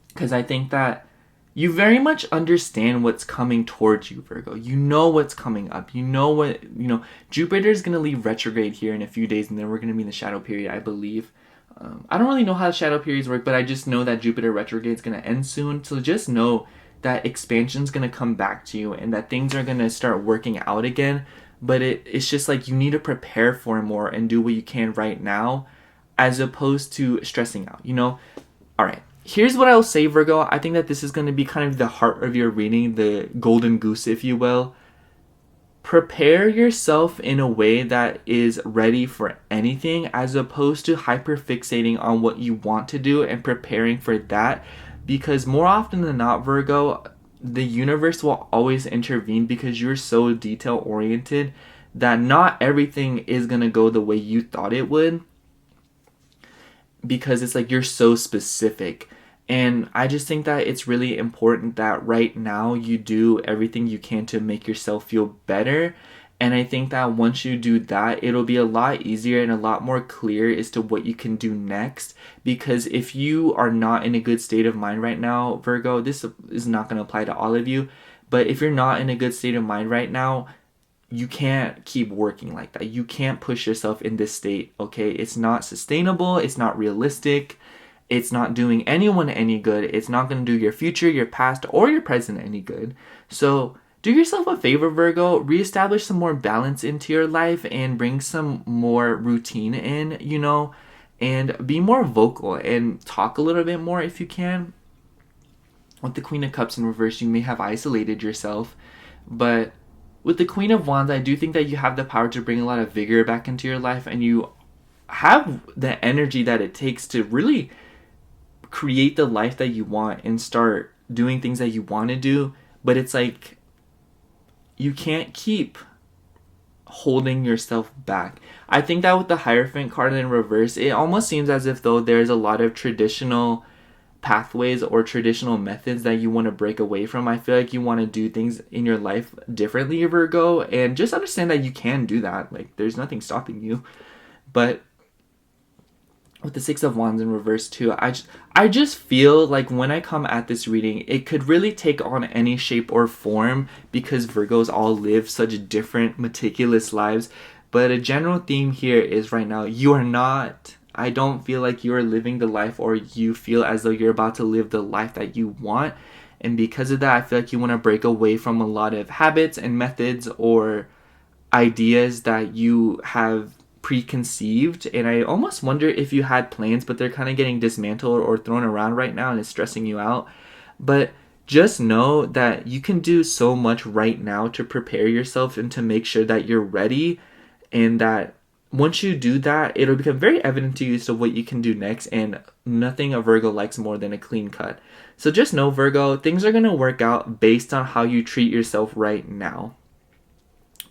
because I think that you very much understand what's coming towards you, Virgo. You know what's coming up. You know what, you know, Jupiter is going to leave retrograde here in a few days, and then we're going to be in the shadow period, I believe. I don't really know how the shadow periods work, but I just know that Jupiter retrograde is going to end soon. So just know that expansion is going to come back to you, and that things are going to start working out again. But it's just like you need to prepare for it more and do what you can right now, as opposed to stressing out, you know? All right. Here's what I'll say, Virgo. I think that this is going to be kind of the heart of your reading, the golden goose, if you will. Prepare yourself in a way that is ready for anything, as opposed to hyper fixating on what you want to do and preparing for that. Because more often than not, Virgo, the universe will always intervene, because you're so detail oriented that not everything is going to go the way you thought it would, because it's like you're so specific. And I just think that it's really important that right now you do everything you can to make yourself feel better. And I think that once you do that, it'll be a lot easier and a lot more clear as to what you can do next. Because if you are not in a good state of mind right now, Virgo, this is not going to apply to all of you, but if you're not in a good state of mind right now, you can't keep working like that. You can't push yourself in this state, okay? It's not sustainable. It's not realistic. It's not doing anyone any good. It's not going to do your future, your past, or your present any good. So do yourself a favor, Virgo. Reestablish some more balance into your life and bring some more routine in, you know, and be more vocal and talk a little bit more if you can. With the Queen of Cups in reverse, you may have isolated yourself, but with the Queen of Wands, I do think that you have the power to bring a lot of vigor back into your life, and you have the energy that it takes to really create the life that you want and start doing things that you want to do. But it's like you can't keep holding yourself back. I think that with the Hierophant card in reverse, it almost seems as if though there's a lot of traditional pathways or traditional methods that you want to break away from. I feel like you want to do things in your life differently, Virgo, and just understand that you can do that. Like, there's nothing stopping you. But with the Six of Wands in reverse too, I just feel like when I come at this reading, it could really take on any shape or form, because Virgos all live such different, meticulous lives. But a general theme here is right now, you are not, I don't feel like you are living the life, or you feel as though you're about to live the life that you want. And because of that, I feel like you want to break away from a lot of habits and methods or ideas that you have preconceived. And I almost wonder if you had plans, but they're kind of getting dismantled or thrown around right now, and it's stressing you out. But just know that you can do so much right now to prepare yourself and to make sure that you're ready, and that once you do that, it'll become very evident to you as to what you can do next, and nothing a Virgo likes more than a clean cut. So just know, Virgo, things are going to work out based on how you treat yourself right now.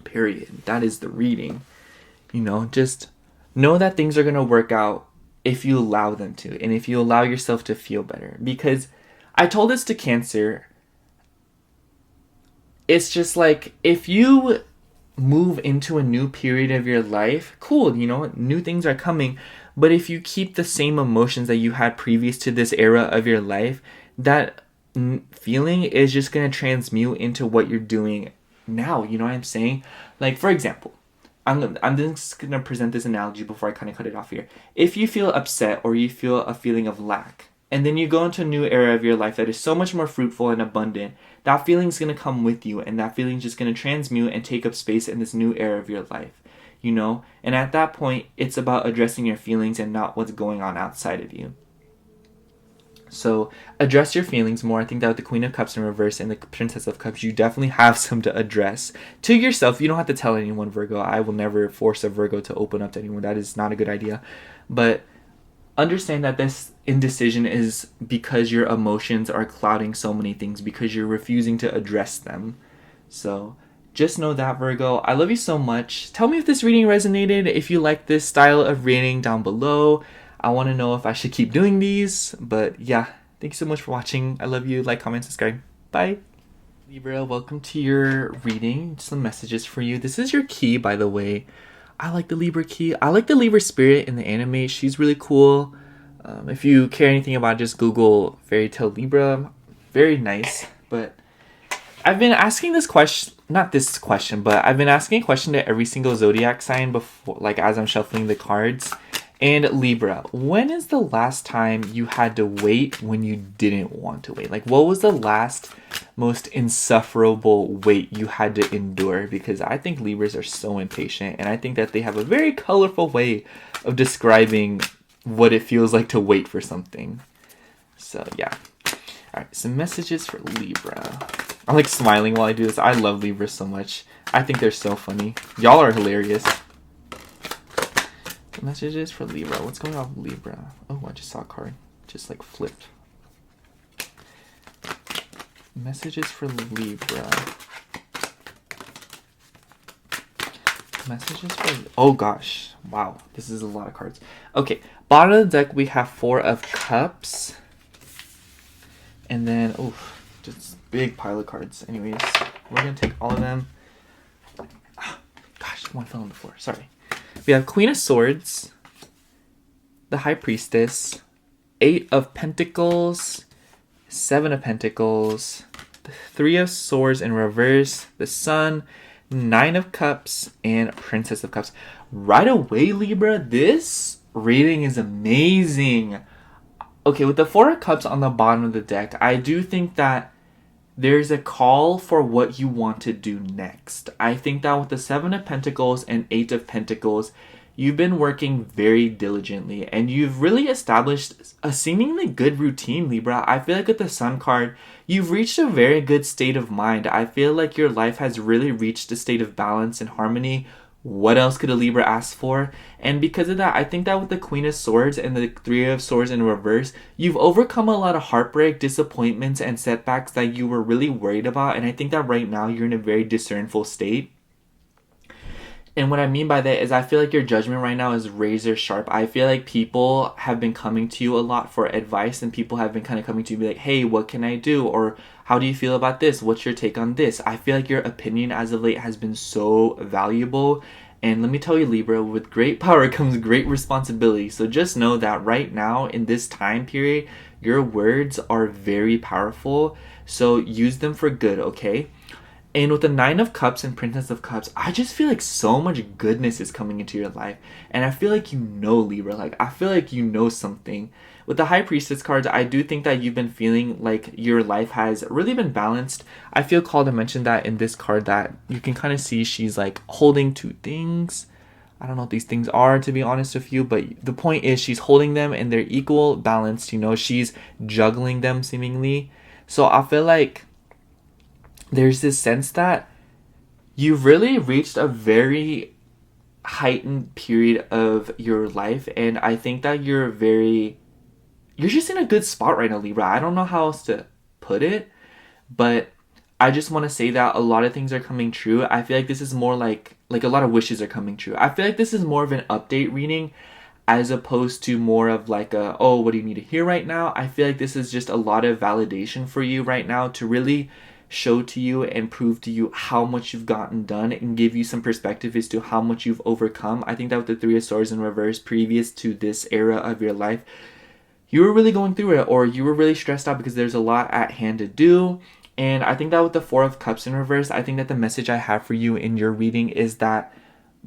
Period. That is the reading. Just know that things are going to work out if you allow them to, and if you allow yourself to feel better. Because I told this to Cancer, it's just like, if you move into a new period of your life, cool, new things are coming. But if you keep the same emotions that you had previous to this era of your life, that feeling is just going to transmute into what you're doing now. You know what I'm saying? Like, for example, I'm just going to present this analogy before I kind of cut it off here. If you feel upset or you feel a feeling of lack, and then you go into a new era of your life that is so much more fruitful and abundant, that feeling's going to come with you, and that feeling's just going to transmute and take up space in this new era of your life, And at that point, it's about addressing your feelings and not what's going on outside of you. So address your feelings more. I think that with the Queen of Cups in reverse and the Princess of Cups, you definitely have some to address to yourself. You don't have to tell anyone, Virgo. I will never force a Virgo to open up to anyone. That is not a good idea. But understand that this indecision is because your emotions are clouding so many things, because you're refusing to address them. So just know that, Virgo. I love you so much. Tell me if this reading resonated, if you like this style of reading down below. I want to know if I should keep doing these. But yeah, thank you so much for watching. I love you. Like, comment, subscribe. Bye. Libra, welcome to your reading. Some messages for you. This is your key, by the way. I like the Libra key. I like the Libra spirit in the anime. She's really cool. If you care anything about it, just Google Fairy Tale Libra. Very nice. But I've been asking this question, not this question, but I've been asking a question to every single zodiac sign before, like as I'm shuffling the cards. And Libra, when is the last time you had to wait when you didn't want to wait? Like, what was the last most insufferable wait you had to endure? Because I think Libras are so impatient, and I think that they have a very colorful way of describing what it feels like to wait for something. So yeah. Alright, some messages for Libra. I'm like smiling while I do this. I love Libra so much. I think they're so funny. Y'all are hilarious. Messages for Libra. What's going on with Libra? Oh, I just saw a card. Just like flipped. Messages for Libra. Messages for... Oh gosh. Wow. This is a lot of cards. Okay. Bottom of the deck, we have 4 of Cups. And then... Oh, just big pile of cards. Anyways, we're going to take all of them. Gosh, one fell on the floor. Sorry. We have Queen of Swords, the High Priestess, 8 of Pentacles, 7 of Pentacles, the 3 of Swords in reverse, the Sun, 9 of Cups, and Princess of Cups. Right away, Libra, this reading is amazing. Okay, with the 4 of Cups on the bottom of the deck, I do think that there's a call for what you want to do next. I think that with the 7 of Pentacles and 8 of Pentacles, you've been working very diligently and you've really established a seemingly good routine, Libra. I feel like with the Sun card, you've reached a very good state of mind. I feel like your life has really reached a state of balance and harmony. What else could a Libra ask for? And because of that, I think that with the Queen of Swords and the 3 of Swords in reverse, you've overcome a lot of heartbreak, disappointments, and setbacks that you were really worried about. And I think that right now you're in a very discernful state. And what I mean by that is I feel like your judgment right now is razor sharp. I feel like people have been coming to you a lot for advice, and people have been kind of coming to you be like, hey, what can I do? Or how do you feel about this? What's your take on this? I feel like your opinion as of late has been so valuable. And let me tell you, Libra, with great power comes great responsibility. So just know that right now in this time period, your words are very powerful. So use them for good, okay? And with the 9 of Cups and Princess of Cups, I just feel like so much goodness is coming into your life. And I feel like you know, Libra. Like, I feel like you know something. With the High Priestess cards, I do think that you've been feeling like your life has really been balanced. I feel called to mention that in this card that you can kind of see she's like holding 2 things. I don't know what these things are, to be honest with you. But the point is she's holding them and they're equal balanced. You know, she's juggling them seemingly. So I feel like there's this sense that you've really reached a very heightened period of your life, and I think that you're just in a good spot right now, Libra. I don't know how else to put it, but I just want to say that a lot of things are coming true. I feel like this is more like a lot of wishes are coming true. I feel like this is more of an update reading as opposed to more of like a, oh, what do you need to hear right now? I feel like this is just a lot of validation for you right now to really show to you and prove to you how much you've gotten done and give you some perspective as to how much you've overcome. I think that with the Three of Swords in reverse, previous to this era of your life, you were really going through it, or you were really stressed out because there's a lot at hand to do. And I think that with the Four of Cups in reverse, I think that the message I have for you in your reading is that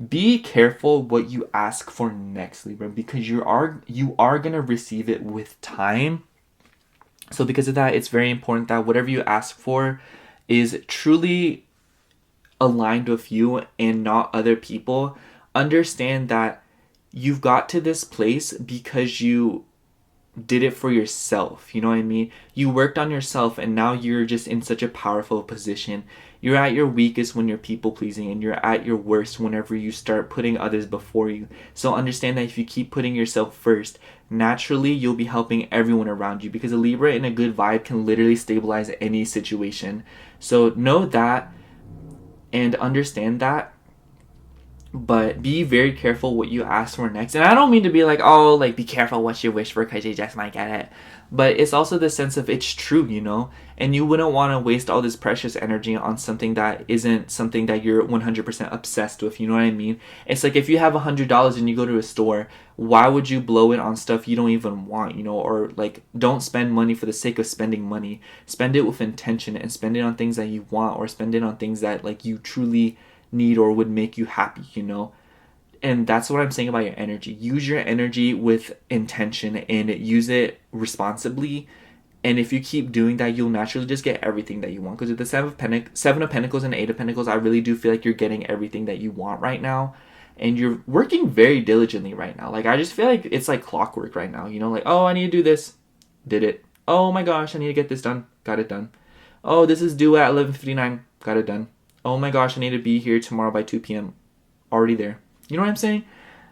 be careful what you ask for next, Libra, because you are going to receive it with time. So because of that, it's very important that whatever you ask for is truly aligned with you and not other people. Understand that you've got to this place because you did it for yourself. You know what I mean? You worked on yourself, and now you're just in such a powerful position. You're at your weakest when you're people pleasing, and you're at your worst whenever you start putting others before you. So understand that if you keep putting yourself first, naturally you'll be helping everyone around you, because a Libra in a good vibe can literally stabilize any situation. So know that and understand that. But be very careful what you ask for next. And I don't mean to be like, oh, like, be careful what you wish for because you just might get it. But it's also the sense of it's true, you know? And you wouldn't want to waste all this precious energy on something that isn't something that you're 100% obsessed with, you know what I mean? It's like if you have $100 and you go to a store, why would you blow it on stuff you don't even want, you know? Or like, don't spend money for the sake of spending money. Spend it with intention and spend it on things that you want, or spend it on things that like you truly need or would make you happy, you know? And that's what I'm saying about your energy. Use your energy with intention and use it responsibly. And if you keep doing that, you'll naturally just get everything that you want. Because with the Seven of Pentacles and Eight of Pentacles, I really do feel like you're getting everything that you want right now. And you're working very diligently right now. Like, I just feel like it's like clockwork right now, you know? Like, oh, I need to do this. Did it. Oh my gosh, I need to get this done. Got it done. Oh, this is due at 11:59. Got it done. Oh my gosh, I need to be here tomorrow by 2 p.m. Already there. You know what I'm saying?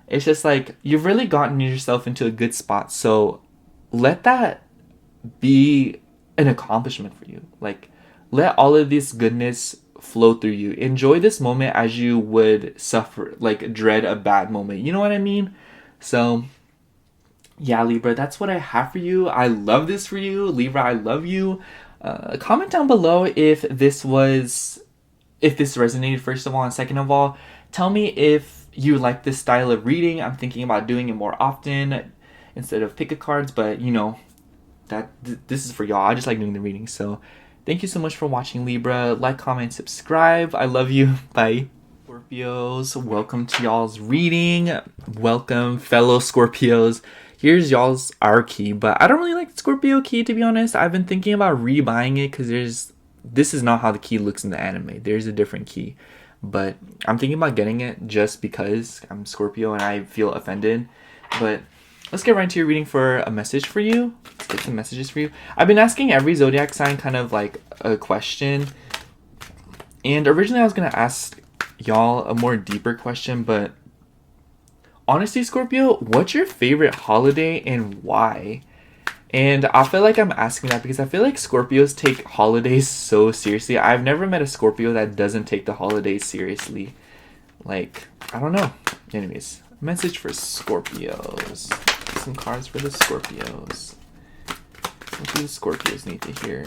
It's just like, you've really gotten yourself into a good spot. So let that be an accomplishment for you. Like, let all of this goodness flow through you. Enjoy this moment as you would suffer, like, dread a bad moment. You know what I mean? So, yeah, Libra, that's what I have for you. I love this for you. Libra, I love you. Comment down below if this resonated, first of all, and second of all, tell me if you like this style of reading. I'm thinking about doing it more often instead of pick a cards, but you know, this is for y'all. I just like doing the reading. So thank you so much for watching, Libra. Like, comment, subscribe. I love you. Bye. Scorpios, welcome to y'all's reading. Welcome, fellow Scorpios. Here's y'all's key, but I don't really like the Scorpio key, to be honest. I've been thinking about rebuying it because this is not how the key looks in the anime. There's a different key. But I'm thinking about getting it just because I'm Scorpio and I feel offended. But let's get right into your reading for a message for you. Let's get some messages for you. I've been asking every zodiac sign kind of like a question. And originally I was going to ask y'all a more deeper question. But honestly, Scorpio, what's your favorite holiday and why? And I feel like I'm asking that because I feel like Scorpios take holidays so seriously. I've never met a Scorpio that doesn't take the holidays seriously. Like, I don't know. Anyways, message for Scorpios. Some cards for the Scorpios. What do the Scorpios need to hear?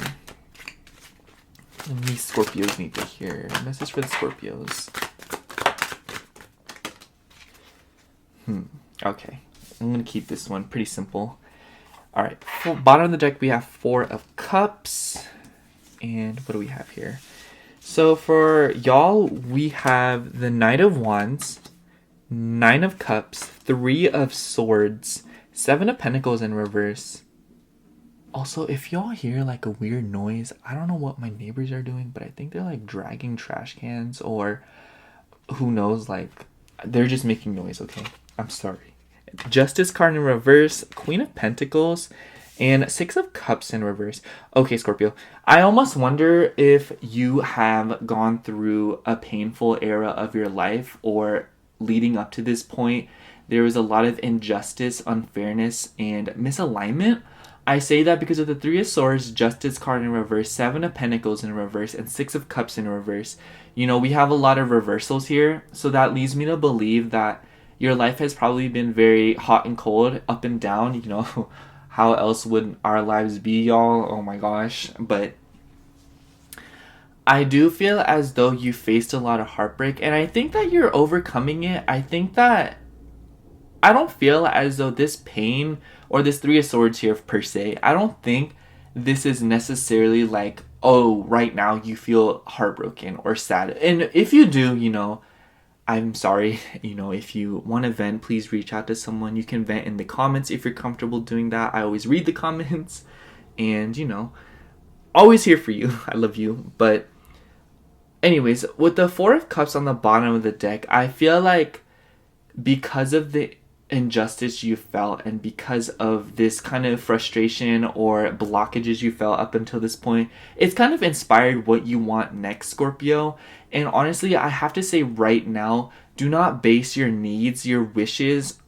What do these Scorpios need to hear? Message for the Scorpios. Okay. I'm going to keep this one pretty simple. All right, bottom of the deck, we have Four of Cups. And what do we have here? So for y'all, we have the Knight of Wands, Nine of Cups, Three of Swords, Seven of Pentacles in reverse. Also, if y'all hear like a weird noise, I don't know what my neighbors are doing, but I think they're like dragging trash cans, or who knows, like they're just making noise, okay? I'm sorry. Justice card in reverse, Queen of Pentacles, and Six of Cups in reverse. Okay, Scorpio, I almost wonder if you have gone through a painful era of your life, or leading up to this point, there was a lot of injustice, unfairness, and misalignment. I say that because of the Three of Swords, Justice card in reverse, Seven of Pentacles in reverse, and Six of Cups in reverse. We have a lot of reversals here, so that leads me to believe that your life has probably been very hot and cold, up and down. How else would our lives be, y'all? Oh my gosh. But I do feel as though you faced a lot of heartbreak, and I think that you're overcoming it. I don't feel as though this pain or this Three of Swords here per se, I don't think this is necessarily like, oh, right now you feel heartbroken or sad. And if you do, I'm sorry. If you want to vent, please reach out to someone. You can vent in the comments if you're comfortable doing that. I always read the comments and, always here for you. I love you. But anyways, with the Four of Cups on the bottom of the deck, I feel like because of the injustice you felt and because of this kind of frustration or blockages you felt up until this point, it's kind of inspired what you want next, Scorpio. And honestly, I have to say right now, do not base your needs, your wishes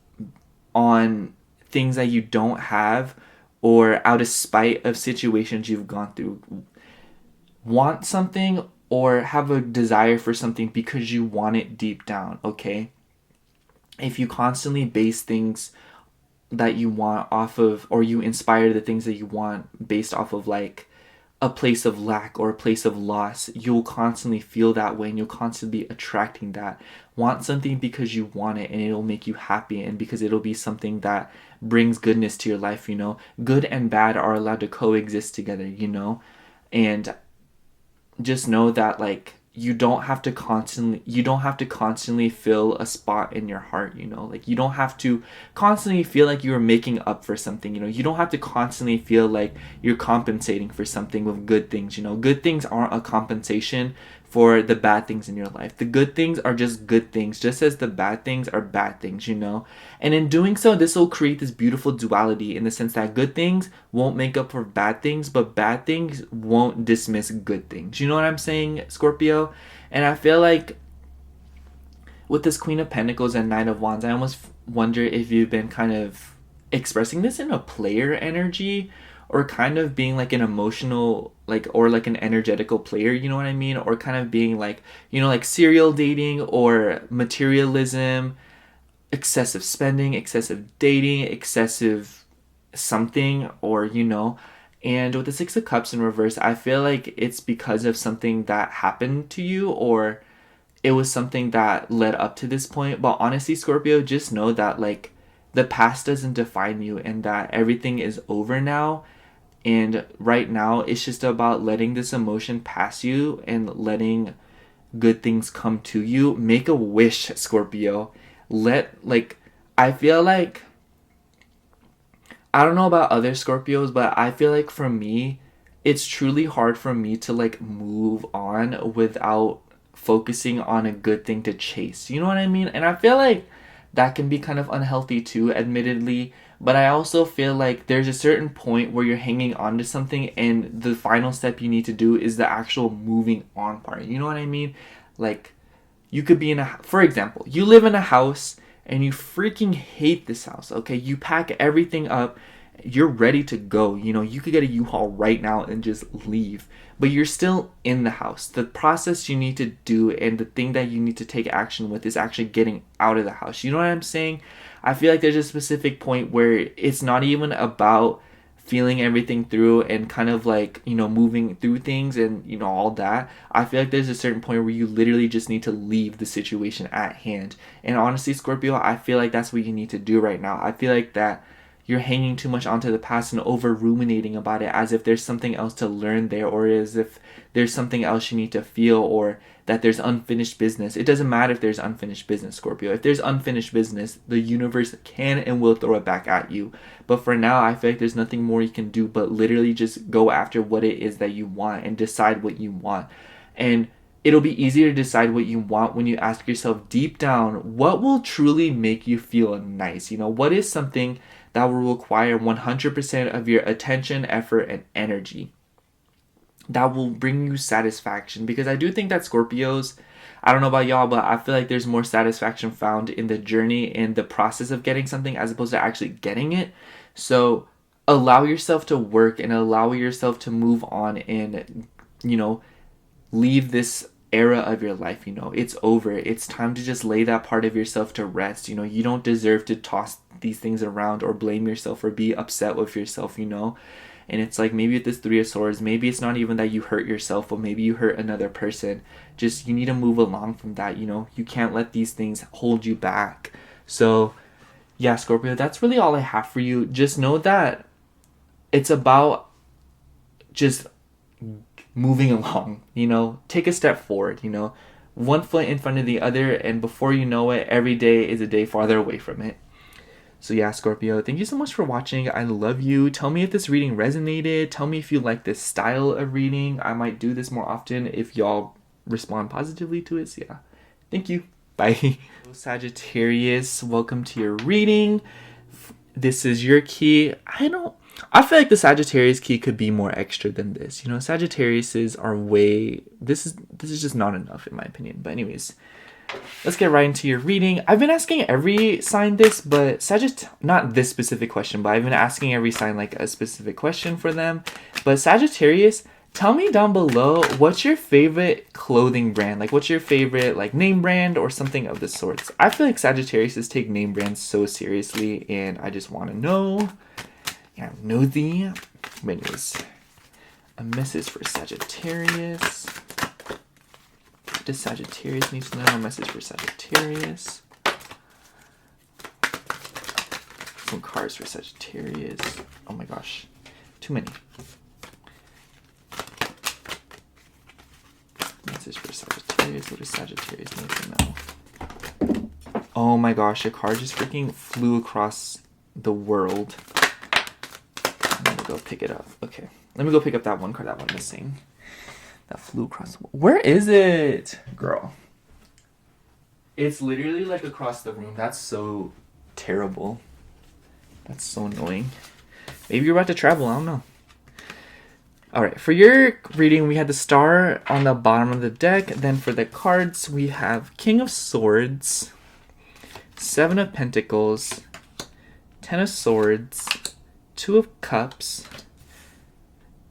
on things that you don't have or out of spite of situations you've gone through. Want something or have a desire for something because you want it deep down, okay? If you constantly base things that you want off of, or you inspire the things that you want based off of like a place of lack or a place of loss, you'll constantly feel that way and you'll constantly be attracting that. Want something because you want it and it'll make you happy and because it'll be something that brings goodness to your life, Good and bad are allowed to coexist together, And just know that like you don't have to constantly fill a spot in your heart, like you don't have to constantly feel like you're making up for something, you don't have to constantly feel like you're compensating for something with good things. Good things aren't a compensation for the bad things in your life. The good things are just good things, just as the bad things are bad things, And in doing so, this will create this beautiful duality in the sense that good things won't make up for bad things, but bad things won't dismiss good things. You know what I'm saying, Scorpio? And I feel like with this Queen of Pentacles and Knight of Wands, I almost wonder if you've been kind of expressing this in a player energy or kind of being like an emotional, like, or like an energetical player, you know what I mean? Or kind of being like, like serial dating or materialism, excessive spending, excessive dating, excessive something, or, And with the Six of Cups in reverse, I feel like it's because of something that happened to you or it was something that led up to this point. But honestly, Scorpio, just know that like the past doesn't define you and that everything is over now. And right now, it's just about letting this emotion pass you and letting good things come to you. Make a wish, Scorpio. I feel like, I don't know about other Scorpios, but I feel like for me, it's truly hard for me to like move on without focusing on a good thing to chase. You know what I mean? And I feel like that can be kind of unhealthy too, admittedly. But I also feel like there's a certain point where you're hanging on to something and the final step you need to do is the actual moving on part. You know what I mean? Like, you could be for example, you live in a house and you freaking hate this house, okay? You pack everything up, you're ready to go. You could get a U-Haul right now and just leave. But you're still in the house. The process you need to do and the thing that you need to take action with is actually getting out of the house. You know what I'm saying? I feel like there's a specific point where it's not even about feeling everything through and kind of like, moving through things and, all that. I feel like there's a certain point where you literally just need to leave the situation at hand. And honestly, Scorpio, I feel like that's what you need to do right now. I feel like that you're hanging too much onto the past and over ruminating about it as if there's something else to learn there or as if there's something else you need to feel or that there's unfinished business. It doesn't matter if there's unfinished business, Scorpio. If there's unfinished business, the universe can and will throw it back at you. But for now, I feel like there's nothing more you can do but literally just go after what it is that you want and decide what you want. And it'll be easier to decide what you want when you ask yourself deep down, what will truly make you feel nice? What is something that will require 100% of your attention, effort, and energy? that will bring you satisfaction. Because I do think that Scorpios, I don't know about y'all, but I feel like there's more satisfaction found in the journey, in the process of getting something, as opposed to actually getting it. So allow yourself to work and allow yourself to move on and, you know, leave this era of your life. You know, it's over. It's time to just lay that part of yourself to rest. You know, you don't deserve to toss these things around or blame yourself or be upset with yourself, you know. And it's like, maybe with this Three of Swords, maybe it's not even that you hurt yourself, but maybe you hurt another person. Just, you need to move along from that, you know. You can't let these things hold you back. So yeah, Scorpio, that's really all I have for you. Just know that it's about just moving along, you know. Take a step forward, you know. One foot in front of the other, and before you know it, every day is a day farther away from it. So yeah, Scorpio, thank you so much for watching. I love you. Tell me if this reading resonated. Tell me if you like this style of reading. I might do this more often if y'all respond positively to it. So yeah, thank you. Bye. Sagittarius, welcome to your reading. This is your key. I feel like the Sagittarius key could be more extra than this. You know, Sagittariuses are way... This is just not enough in my opinion. But anyways, let's get right into your reading. I've been asking every sign this, but not this specific question, but I've been asking every sign like a specific question for them. But Sagittarius, tell me down below, what's your favorite clothing brand? Like, what's your favorite like name brand or something of the sorts? I feel like Sagittariuses take name brands so seriously, and I just want to know. Yeah, know the menus. A message for Sagittarius. Does Sagittarius need to know? A message for Sagittarius. Some cards for Sagittarius. Oh my gosh. Too many. Message for Sagittarius. What does Sagittarius need to know? Oh my gosh. A card just freaking flew across the world. I'm gonna go pick it up. Okay. Let me go pick up that one card that went missing. That flew across the world. Where is it? Girl. It's literally like across the room. That's so terrible. That's so annoying. Maybe you're about to travel. I don't know. Alright, for your reading, we had the star on the bottom of the deck. Then for the cards, we have King of Swords, Seven of Pentacles, Ten of Swords, Two of Cups,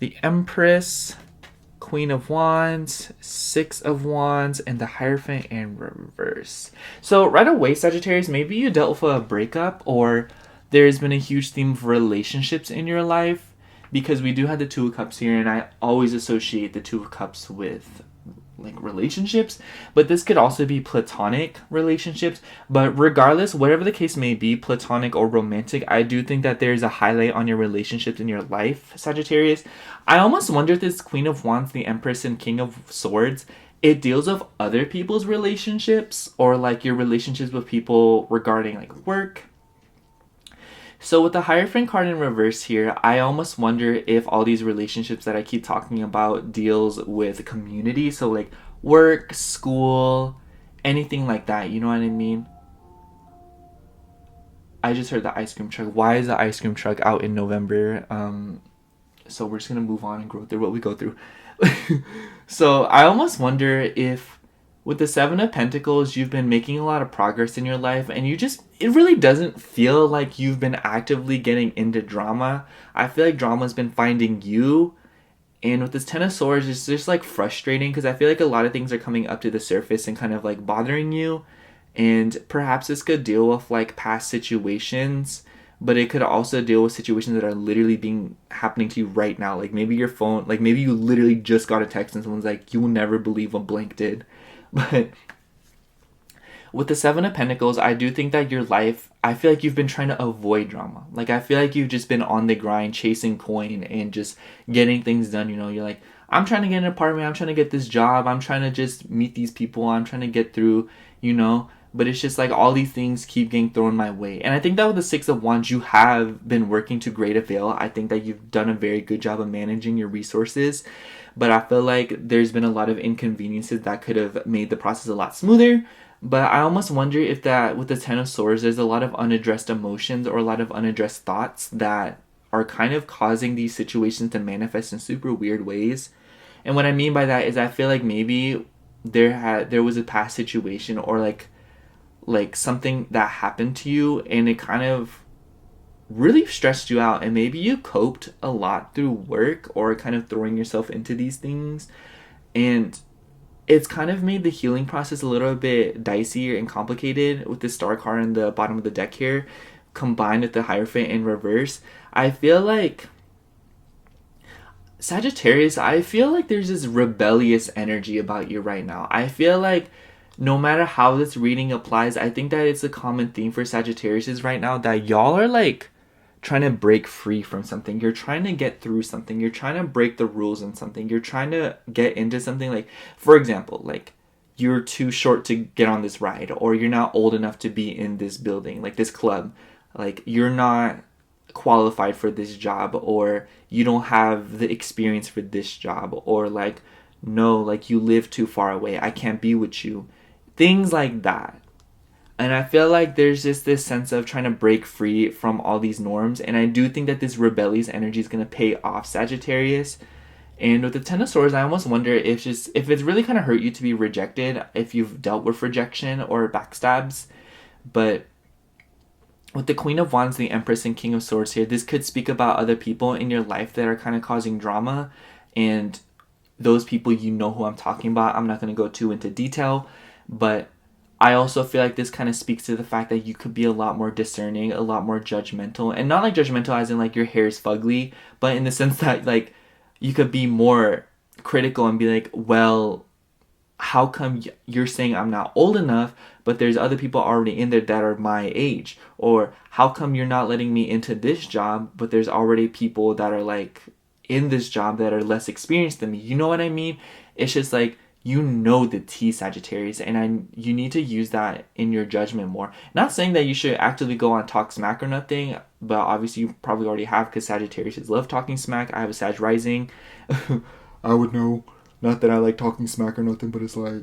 the Empress, Queen of Wands, Six of Wands, and the Hierophant in reverse. So right away, Sagittarius, maybe you dealt with a breakup, or there's been a huge theme of relationships in your life, because we do have the Two of Cups here, and I always associate the Two of Cups with like relationships, but this could also be platonic relationships. But regardless, whatever the case may be, platonic or romantic, I do think that there's a highlight on your relationships in your life, Sagittarius. I almost wonder if this Queen of Wands, the Empress, and King of Swords, it deals with other people's relationships, or like your relationships with people regarding like work. So with the Hierophant card in reverse here, I almost wonder if all these relationships that I keep talking about deals with community. So like work, school, anything like that. You know what I mean? I just heard the ice cream truck. Why is the ice cream truck out in November? So we're just going to move on and go through what we go through. So I almost wonder if with the Seven of Pentacles, you've been making a lot of progress in your life, and it really doesn't feel like you've been actively getting into drama. I feel like drama's been finding you. And with this Ten of Swords, it's just like frustrating, because I feel like a lot of things are coming up to the surface and kind of like bothering you. And perhaps this could deal with like past situations, but it could also deal with situations that are literally happening to you right now. Like maybe your phone, like maybe you literally just got a text and someone's like, you will never believe what blank did. But with the Seven of Pentacles, I do think that your life, I feel like you've been trying to avoid drama. Like I feel like you've just been on the grind, chasing coin and just getting things done. You know, you're like, I'm trying to get an apartment, I'm trying to get this job, I'm trying to just meet these people, I'm trying to get through, you know. But it's just like all these things keep getting thrown my way. And I think that with the Six of Wands, you have been working to great avail. I think that you've done a very good job of managing your resources. But I feel like there's been a lot of inconveniences that could have made the process a lot smoother. But I almost wonder if that with the Ten of Swords, there's a lot of unaddressed emotions or a lot of unaddressed thoughts that are kind of causing these situations to manifest in super weird ways. And what I mean by that is I feel like maybe there was a past situation, or like something that happened to you, and it kind of really stressed you out, and maybe you coped a lot through work or kind of throwing yourself into these things, and it's kind of made the healing process a little bit dicey and complicated with the star card in the bottom of the deck here, combined with the Hierophant in reverse. I feel like Sagittarius, I feel like there's this rebellious energy about you right now. I feel like no matter how this reading applies, I think that it's a common theme for Sagittarius right now, that y'all are like trying to break free from something. You're trying to get through something. You're trying to break the rules on something. You're trying to get into something. Like, for example, like you're too short to get on this ride, or you're not old enough to be in this building, like this club. Like, you're not qualified for this job, or you don't have the experience for this job, or like, no, like you live too far away, I can't be with you. Things like that. And I feel like there's just this sense of trying to break free from all these norms. And I do think that this rebellious energy is going to pay off, Sagittarius. And with the Ten of Swords, I almost wonder if it's really kind of hurt you to be rejected, if you've dealt with rejection or backstabs. But with the Queen of Wands, the Empress, and King of Swords here, this could speak about other people in your life that are kind of causing drama. And those people, you know who I'm talking about. I'm not going to go too into detail. But I also feel like this kind of speaks to the fact that you could be a lot more discerning, a lot more judgmental. And not like judgmental as in like your hair is fugly, but in the sense that like you could be more critical and be like, well, how come you're saying I'm not old enough, but there's other people already in there that are my age? Or how come you're not letting me into this job, but there's already people that are like in this job that are less experienced than me? You know what I mean? It's just like, you know the tea, Sagittarius, and you need to use that in your judgment more. Not saying that you should actively go on talk smack or nothing, but obviously you probably already have, because Sagittarius love talking smack. I have a Sag rising. I would know. Not that I like talking smack or nothing, but it's like...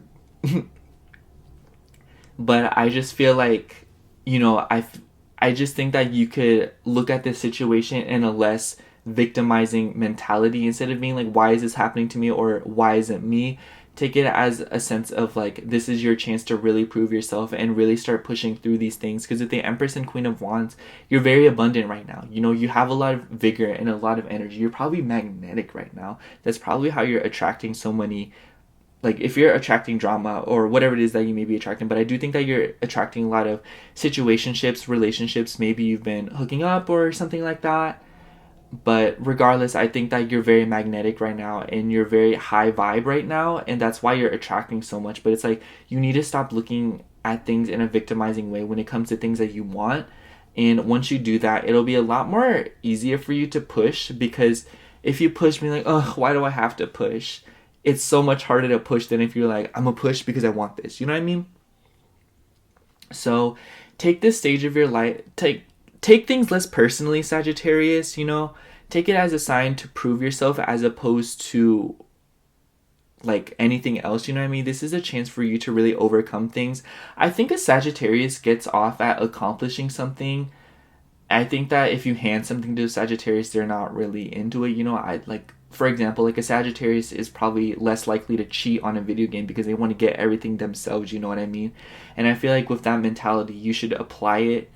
But I just feel like, you know, I just think that you could look at this situation in a less victimizing mentality, instead of being like, why is this happening to me, or why isn't me? Take it as a sense of like, this is your chance to really prove yourself and really start pushing through these things. Because with the Empress and Queen of Wands, you're very abundant right now. You know, you have a lot of vigor and a lot of energy. You're probably magnetic right now. That's probably how you're attracting so many, like if you're attracting drama or whatever it is that you may be attracting. But I do think that you're attracting a lot of situationships, relationships. Maybe you've been hooking up or something like that. But regardless, I think that you're very magnetic right now, and you're very high vibe right now, and that's why you're attracting so much. But it's like, you need to stop looking at things in a victimizing way when it comes to things that you want. And once you do that, it'll be a lot more easier for you to push, because if you push me like, oh, why do I have to push? It's so much harder to push than if you're like, I'm gonna push because I want this. You know what I mean? So take this stage of your life, take things less personally, Sagittarius, you know? Take it as a sign to prove yourself, as opposed to like anything else, you know what I mean? This is a chance for you to really overcome things. I think a Sagittarius gets off at accomplishing something. I think that if you hand something to a Sagittarius, they're not really into it, you know? For example, like a Sagittarius is probably less likely to cheat on a video game because they want to get everything themselves, you know what I mean? And I feel like with that mentality, you should apply it.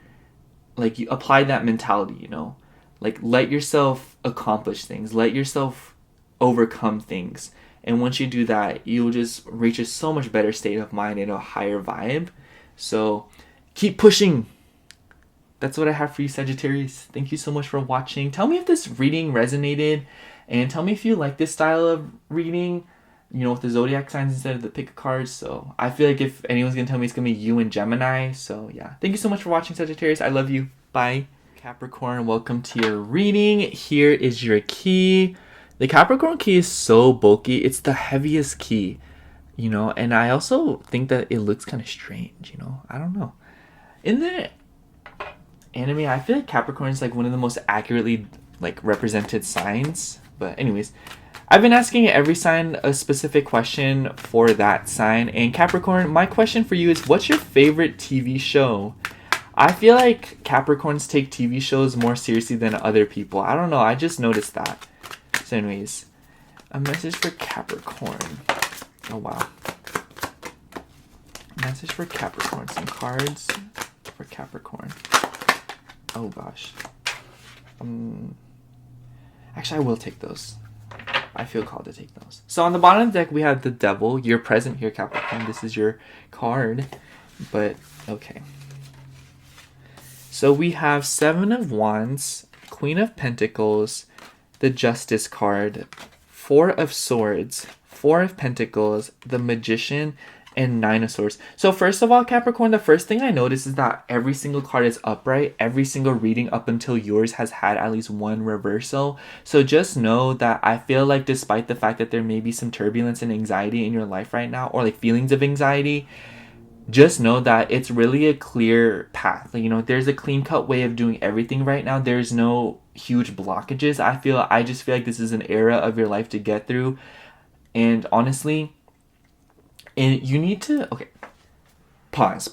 Like, you apply that mentality, you know? Like, let yourself accomplish things. Let yourself overcome things. And once you do that, you'll just reach a so much better state of mind and a higher vibe. So, keep pushing. That's what I have for you, Sagittarius. Thank you so much for watching. Tell me if this reading resonated. And tell me if you like this style of reading, you know, with the zodiac signs instead of the pick a cards. So I feel like if anyone's going to tell me, it's going to be you and Gemini. So yeah. Thank you so much for watching, Sagittarius. I love you. Bye. Capricorn, welcome to your reading. Here is your key. The Capricorn key is so bulky. It's the heaviest key, you know, and I also think that it looks kind of strange, you know. I don't know. In the anime, I feel like Capricorn is like one of the most accurately like represented signs. But anyways, I've been asking every sign a specific question for that sign. And Capricorn, my question for you is, what's your favorite TV show? I feel like Capricorns take TV shows more seriously than other people. I don't know. I just noticed that. So anyways, A message for Capricorn. Oh, wow. Message for Capricorn. Some cards for Capricorn. Oh, gosh. Actually, I will take those. I feel called to take those. So on the bottom of the deck, we have the Devil. You're present here, Capricorn. This is your card. But, okay. So we have Seven of Wands, Queen of Pentacles, the Justice card, Four of Swords, Four of Pentacles, the Magician, and Nine of Swords. So first of all, Capricorn, the first thing I noticed is that every single card is upright. Every single reading up until yours has had at least one reversal. So just know that I feel like despite the fact that there may be some turbulence and anxiety in your life right now, or like feelings of anxiety, just know that it's really a clear path. Like, you know, there's a clean-cut way of doing everything right now. There's no huge blockages. I just feel like this is an era of your life to get through. And honestly, you need to... Okay. Pause.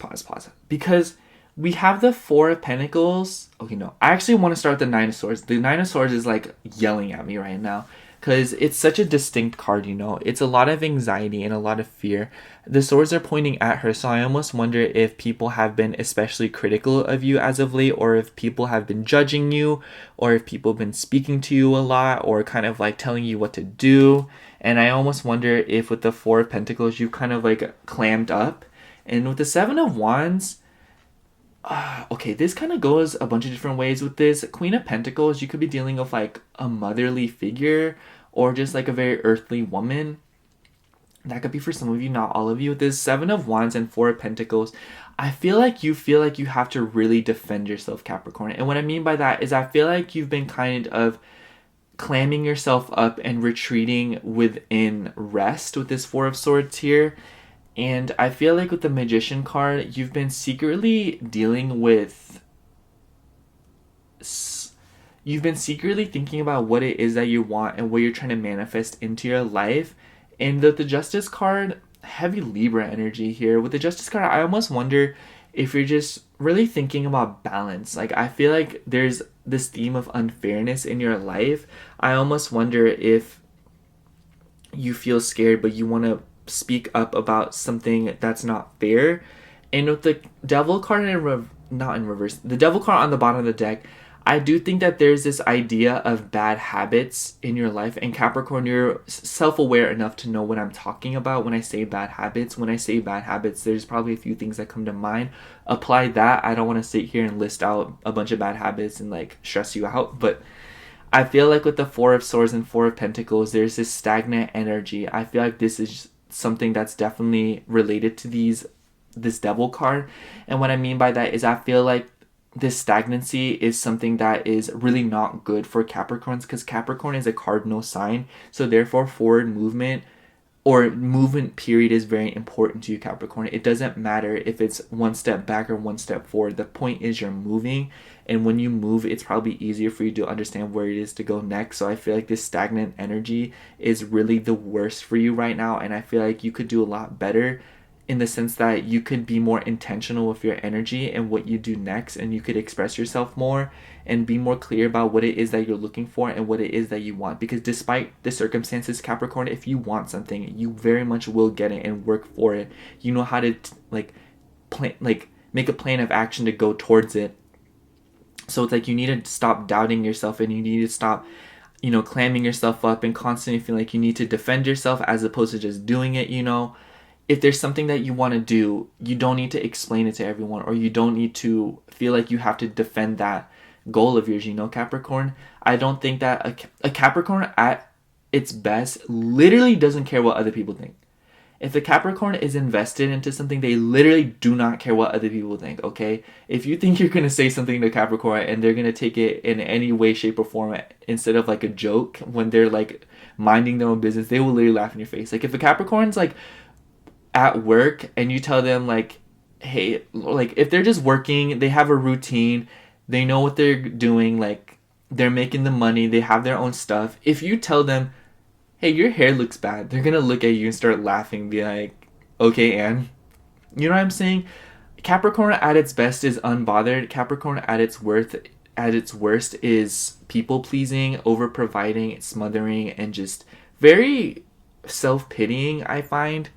Because we have the Four of Pentacles. Okay, no. I actually want to start with the Nine of Swords. The Nine of Swords is like yelling at me right now. Because it's such a distinct card, you know. It's a lot of anxiety and a lot of fear. The swords are pointing at her, so I almost wonder if people have been especially critical of you as of late, or if people have been judging you, or if people have been speaking to you a lot, or kind of like telling you what to do. And I almost wonder if with the Four of Pentacles, you've kind of like clammed up. And with the Seven of Wands... okay, this kind of goes a bunch of different ways with this. Queen of Pentacles, you could be dealing with like a motherly figure or just like a very earthly woman. That could be for some of you, not all of you. With this Seven of Wands and Four of Pentacles, I feel like you have to really defend yourself, Capricorn. And what I mean by that is I feel like you've been kind of clamming yourself up and retreating within rest with this Four of Swords here. And I feel like with the Magician card, you've been secretly dealing with... You've been secretly thinking about what it is that you want and what you're trying to manifest into your life. And the Justice card, heavy Libra energy here. With the Justice card, I almost wonder if you're just really thinking about balance. Like, I feel like there's this theme of unfairness in your life. I almost wonder if you feel scared, but you want to speak up about something that's not fair. And with the Devil card not in reverse, the Devil card on the bottom of the deck, I do think that there's this idea of bad habits in your life. And Capricorn, you're self-aware enough to know what I'm talking about when I say bad habits. When I say bad habits, there's probably a few things that come to mind. Apply that. I don't want to sit here and list out a bunch of bad habits and like stress you out, but I feel like with the Four of Swords and Four of Pentacles, there's this stagnant energy. I feel like this is something that's definitely related to this Devil card. And what I mean by that is I feel like this stagnancy is something that is really not good for Capricorns, because Capricorn is a cardinal sign. So therefore forward movement or movement period is very important to you, Capricorn. It doesn't matter if it's one step back or one step forward. The point is you're moving, and when you move, it's probably easier for you to understand where it is to go next. So I feel like this stagnant energy is really the worst for you right now, and I feel like you could do a lot better in the sense that you could be more intentional with your energy and what you do next, and you could express yourself more and be more clear about what it is that you're looking for and what it is that you want. Because despite the circumstances, Capricorn, if you want something, you very much will get it and work for it. You know how to make a plan of action to go towards it. So it's like you need to stop doubting yourself, and you need to stop, you know, clamming yourself up and constantly feel like you need to defend yourself as opposed to just doing it, you know. If there's something that you want to do, you don't need to explain it to everyone, or you don't need to feel like you have to defend that goal of yours, you know, Capricorn. I don't think that a Capricorn at its best literally doesn't care what other people think. If a Capricorn is invested into something, they literally do not care what other people think, okay? If you think you're going to say something to Capricorn and they're going to take it in any way, shape, or form instead of like a joke when they're like minding their own business, they will literally laugh in your face. Like if a Capricorn's like at work and you tell them like, hey, like if they're just working, they have a routine, they know what they're doing, like they're making the money, they have their own stuff. If you tell them, hey, your hair looks bad, they're gonna look at you and start laughing and be like, okay, Anne. You know what I'm saying? Capricorn at its best is unbothered. Capricorn at its worst is people pleasing, over providing, smothering, and just very self-pitying, I find.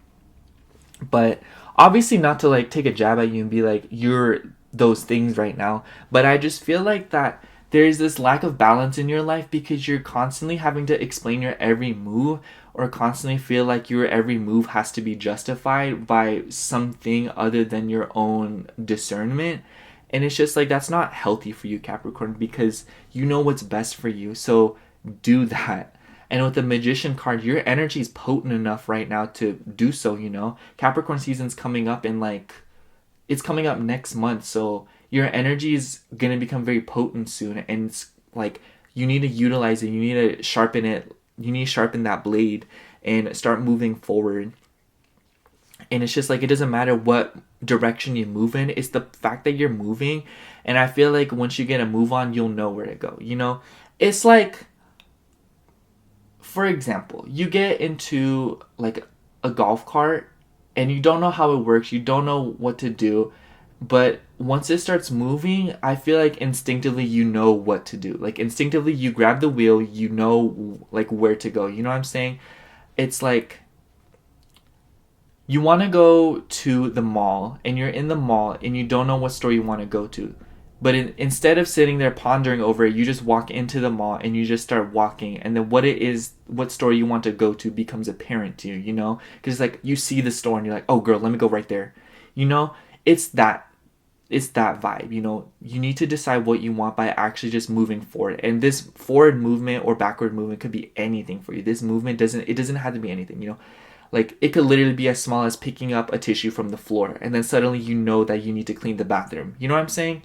But obviously not to like take a jab at you and be like, you're those things right now. But I just feel like that there's this lack of balance in your life because you're constantly having to explain your every move, or constantly feel like your every move has to be justified by something other than your own discernment. And it's just like, that's not healthy for you, Capricorn, because you know what's best for you. So do that. And with the Magician card, your energy is potent enough right now to do so, you know? Capricorn season's coming up in like, it's coming up next month. So your energy is going to become very potent soon. And it's like, you need to utilize it. You need to sharpen it. You need to sharpen that blade and start moving forward. And it's just like, it doesn't matter what direction you move in. It's the fact that you're moving. And I feel like once you get a move on, you'll know where to go, you know? It's like, for example, you get into like a golf cart and you don't know how it works. You don't know what to do. But once it starts moving, I feel like instinctively you know what to do. Like instinctively you grab the wheel, you know like where to go. You know what I'm saying? It's like you want to go to the mall and you're in the mall and you don't know what store you want to go to. But instead of sitting there pondering over it, you just walk into the mall and you just start walking. And then what store you want to go to becomes apparent to you, you know? Because like you see the store and you're like, oh girl, let me go right there. You know, it's that vibe, you know? You need to decide what you want by actually just moving forward. And this forward movement or backward movement could be anything for you. This movement doesn't have to be anything, you know? Like, it could literally be as small as picking up a tissue from the floor. And then suddenly you know that you need to clean the bathroom. You know what I'm saying?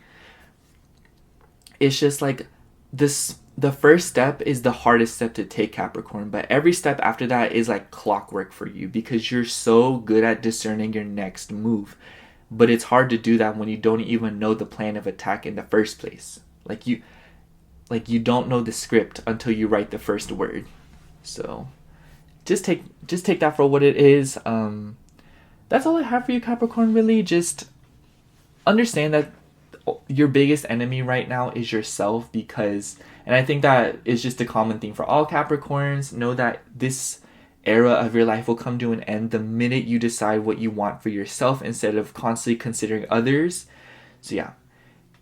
It's just like the first step is the hardest step to take, Capricorn, but every step after that is like clockwork for you because you're so good at discerning your next move. But it's hard to do that when you don't even know the plan of attack in the first place. Like you don't know the script until you write the first word. So just take that for what it is. That's all I have for you, Capricorn, really. Just understand that your biggest enemy right now is yourself, because, and I think that is just a common thing for all Capricorns. Know that this era of your life will come to an end the minute you decide what you want for yourself instead of constantly considering others. So yeah,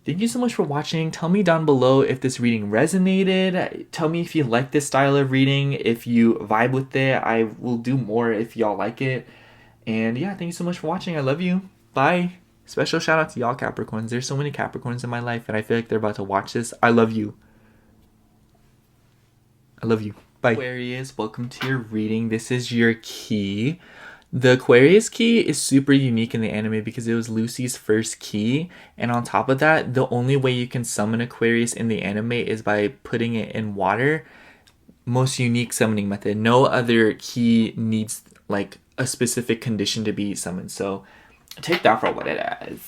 thank you so much for watching. Tell me down below if this reading resonated. Tell me if you like this style of reading, if you vibe with it. I will do more if y'all like it. And yeah, thank you so much for watching. I love you. Bye. Special shout out to y'all Capricorns. There's so many Capricorns in my life and I feel like they're about to watch this. I love you. I love you. Bye. Aquarius, welcome to your reading. This is your key. The Aquarius key is super unique in the anime because it was Lucy's first key. And on top of that, the only way you can summon Aquarius in the anime is by putting it in water. Most unique summoning method. No other key needs like a specific condition to be summoned. So take that for what it is.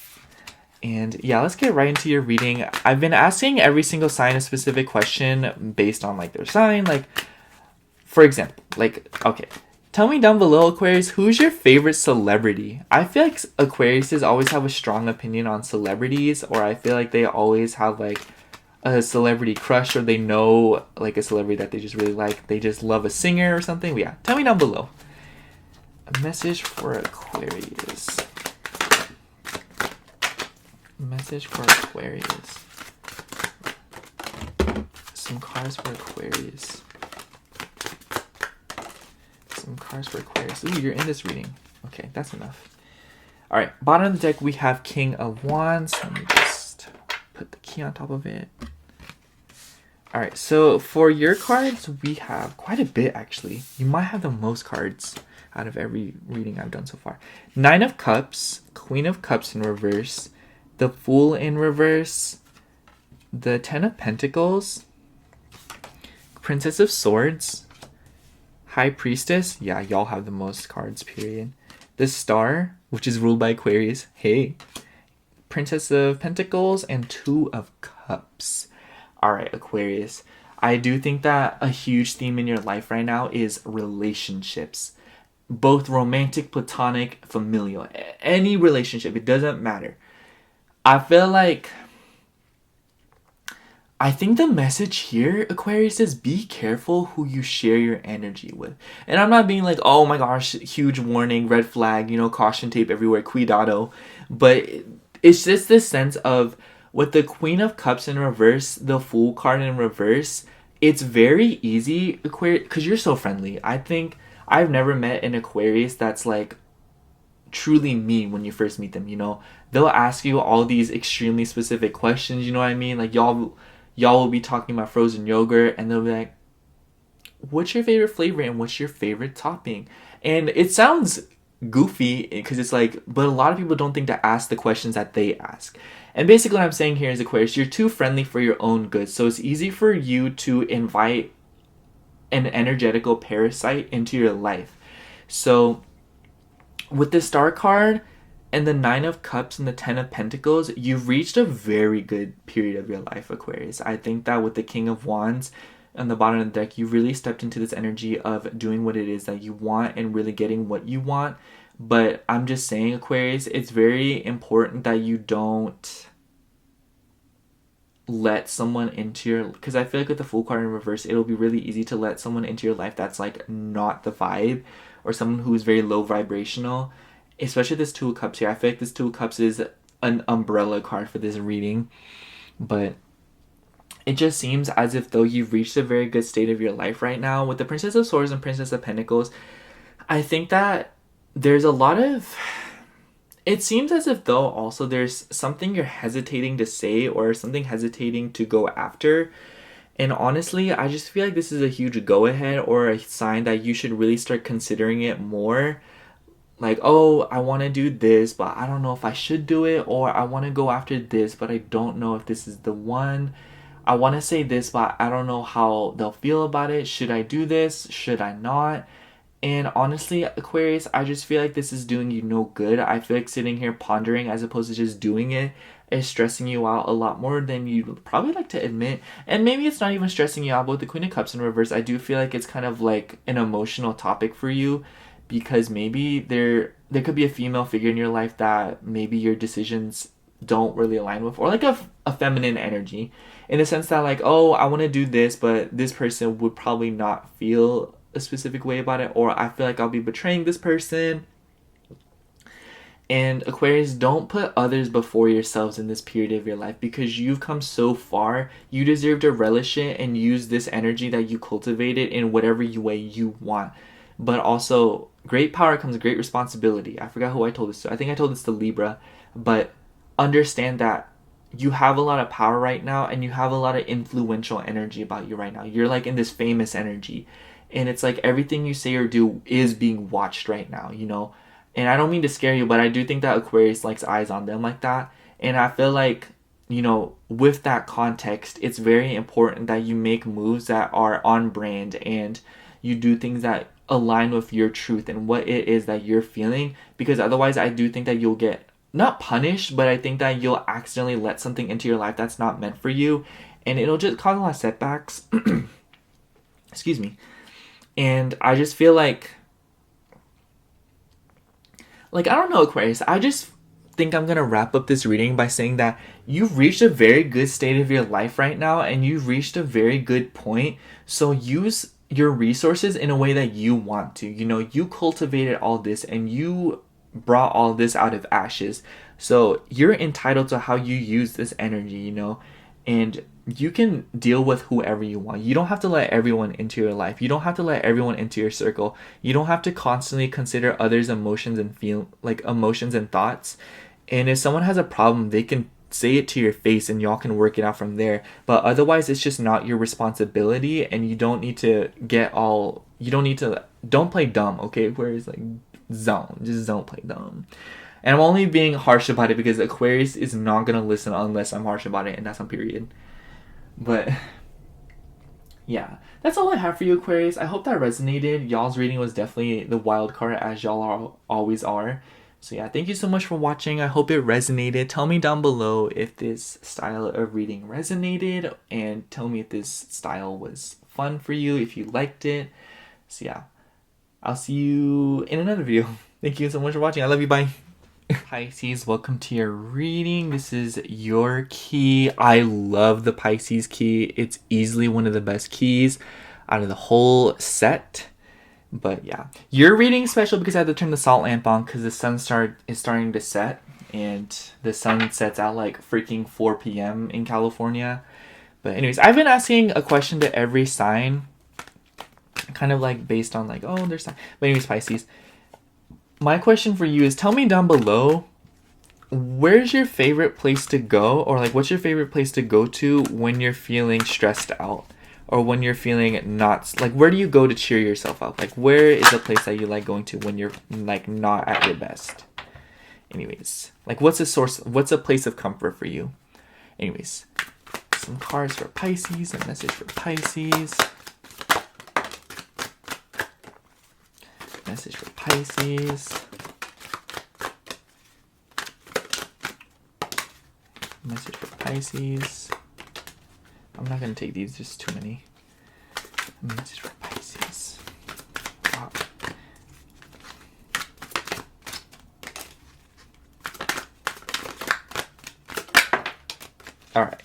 And yeah, let's get right into your reading. I've been asking every single sign a specific question based on like their sign. Like, for example, like, okay, tell me down below, Aquarius, who's your favorite celebrity? I feel like Aquariuses always have a strong opinion on celebrities, or I feel like they always have like a celebrity crush, or they know like a celebrity that they just really like. They just love a singer or something. But yeah, tell me down below. A message for Aquarius. Message for Aquarius. Some cards for Aquarius. Some cards for Aquarius. Ooh, you're in this reading. Okay, that's enough. Alright, bottom of the deck we have King of Wands. Let me just put the key on top of it. Alright, so for your cards, we have quite a bit actually. You might have the most cards out of every reading I've done so far. 9 of Cups, Queen of Cups in reverse, the Fool in reverse, the 10 of Pentacles, Princess of Swords, High Priestess. Yeah, y'all have the most cards, period. The Star, which is ruled by Aquarius. Hey. Princess of Pentacles, and 2 of Cups. Alright, Aquarius. I do think that a huge theme in your life right now is relationships. Both romantic, platonic, familial. Any relationship. It doesn't matter. I feel like I think the message here, Aquarius, is be careful who you share your energy with. And I'm not being like, oh my gosh, huge warning, red flag, you know, caution tape everywhere, cuidado. But it's just this sense of, with the Queen of Cups in reverse, the Fool card in reverse, it's very easy, Aquarius, because you're so friendly. I think I've never met an Aquarius that's like truly mean when you first meet them, you know. They'll ask you all these extremely specific questions, you know what I mean? Like y'all will be talking about frozen yogurt and they'll be like, what's your favorite flavor and what's your favorite topping? And it sounds goofy because it's like, but a lot of people don't think to ask the questions that they ask. And basically what I'm saying here is, Aquarius, you're too friendly for your own good. So it's easy for you to invite an energetical parasite into your life. So with the Star card and the Nine of Cups and the Ten of Pentacles, you've reached a very good period of your life, Aquarius. I think that with the King of Wands on the bottom of the deck, you really stepped into this energy of doing what it is that you want and really getting what you want. But I'm just saying, Aquarius, it's very important that you don't let someone into your, because I feel like with the Fool card in reverse, it'll be really easy to let someone into your life that's like not the vibe, or someone who's very low vibrational. Especially this Two of Cups here. I feel like this Two of Cups is an umbrella card for this reading. But it just seems as if though you've reached a very good state of your life right now. With the Princess of Swords and Princess of Pentacles, I think that there's a lot of... It seems as if though also there's something you're hesitating to say or something hesitating to go after. And honestly, I just feel like this is a huge go-ahead or a sign that you should really start considering it more. Like, oh, I want to do this, but I don't know if I should do it. Or I want to go after this, but I don't know if this is the one. I want to say this, but I don't know how they'll feel about it. Should I do this? Should I not? And honestly, Aquarius, I just feel like this is doing you no good. I feel like sitting here pondering as opposed to just doing it is stressing you out a lot more than you'd probably like to admit. And maybe it's not even stressing you out, but with the Queen of Cups in reverse, I do feel like it's kind of like an emotional topic for you, because maybe there could be a female figure in your life that maybe your decisions don't really align with, or like a feminine energy, in the sense that like, oh, I want to do this, but this person would probably not feel a specific way about it, or I feel like I'll be betraying this person. And Aquarius, don't put others before yourselves in this period of your life, because you've come so far. You deserve to relish it and use this energy that you cultivated in whatever way you want. But also, great power comes great responsibility. I forgot who I told this to. I think I told this to Libra. But understand that you have a lot of power right now, and you have a lot of influential energy about you right now. You're like in this famous energy. And it's like everything you say or do is being watched right now, you know? And I don't mean to scare you, but I do think that Aquarius likes eyes on them like that. And I feel like, you know, with that context, it's very important that you make moves that are on brand and you do things that align with your truth and what it is that you're feeling. Because otherwise, I do think that you'll get, not punished, but I think that you'll accidentally let something into your life that's not meant for you. And it'll just cause a lot of setbacks. Excuse me. And I just feel like, I don't know, Aquarius, I just think I'm going to wrap up this reading by saying that you've reached a very good state of your life right now, and you've reached a very good point. So use your resources in a way that you want to. You know, you cultivated all this and you brought all this out of ashes. So you're entitled to how you use this energy, you know, and you can deal with whoever you want. You don't have to let everyone into your life. You don't have to let everyone into your circle. You don't have to constantly consider others' emotions and emotions and thoughts. And if someone has a problem, they can say it to your face and y'all can work it out from there. But otherwise, it's just not your responsibility, and you don't need to don't play dumb, okay? Whereas just don't play dumb. And I'm only being harsh about it because Aquarius is not going to listen unless I'm harsh about it, and that's on period. But yeah, that's all I have for you, Aquarius. I hope that resonated. Y'all's reading was definitely the wild card, as y'all always are. So yeah, thank you so much for watching. I hope it resonated. Tell me down below if this style of reading resonated, and tell me if this style was fun for you, if you liked it. So yeah, I'll see you in another video. Thank you so much for watching. I love you. Bye. Pisces, welcome to your reading. This is your key. I love the Pisces key. It's easily one of the best keys out of the whole set. But yeah, your reading is special because I had to turn the salt lamp on because the sun is starting to set, and the sun sets out like freaking 4 p.m. in California. But anyways, I've been asking a question to every sign, kind of like based on like, oh, there's sign. But anyways, Pisces, my question for you is, tell me down below, where's your favorite place to go, or like what's your favorite place to go to when you're feeling stressed out, or when you're feeling not, like where do you go to cheer yourself up? Like where is a place that you like going to when you're like not at your best? Anyways, like what's a place of comfort for you? Anyways, some cards for Pisces, a message for Pisces. Message for Pisces. Message for Pisces. I'm not going to take these, just too many. Message for Pisces. Wow. Alright.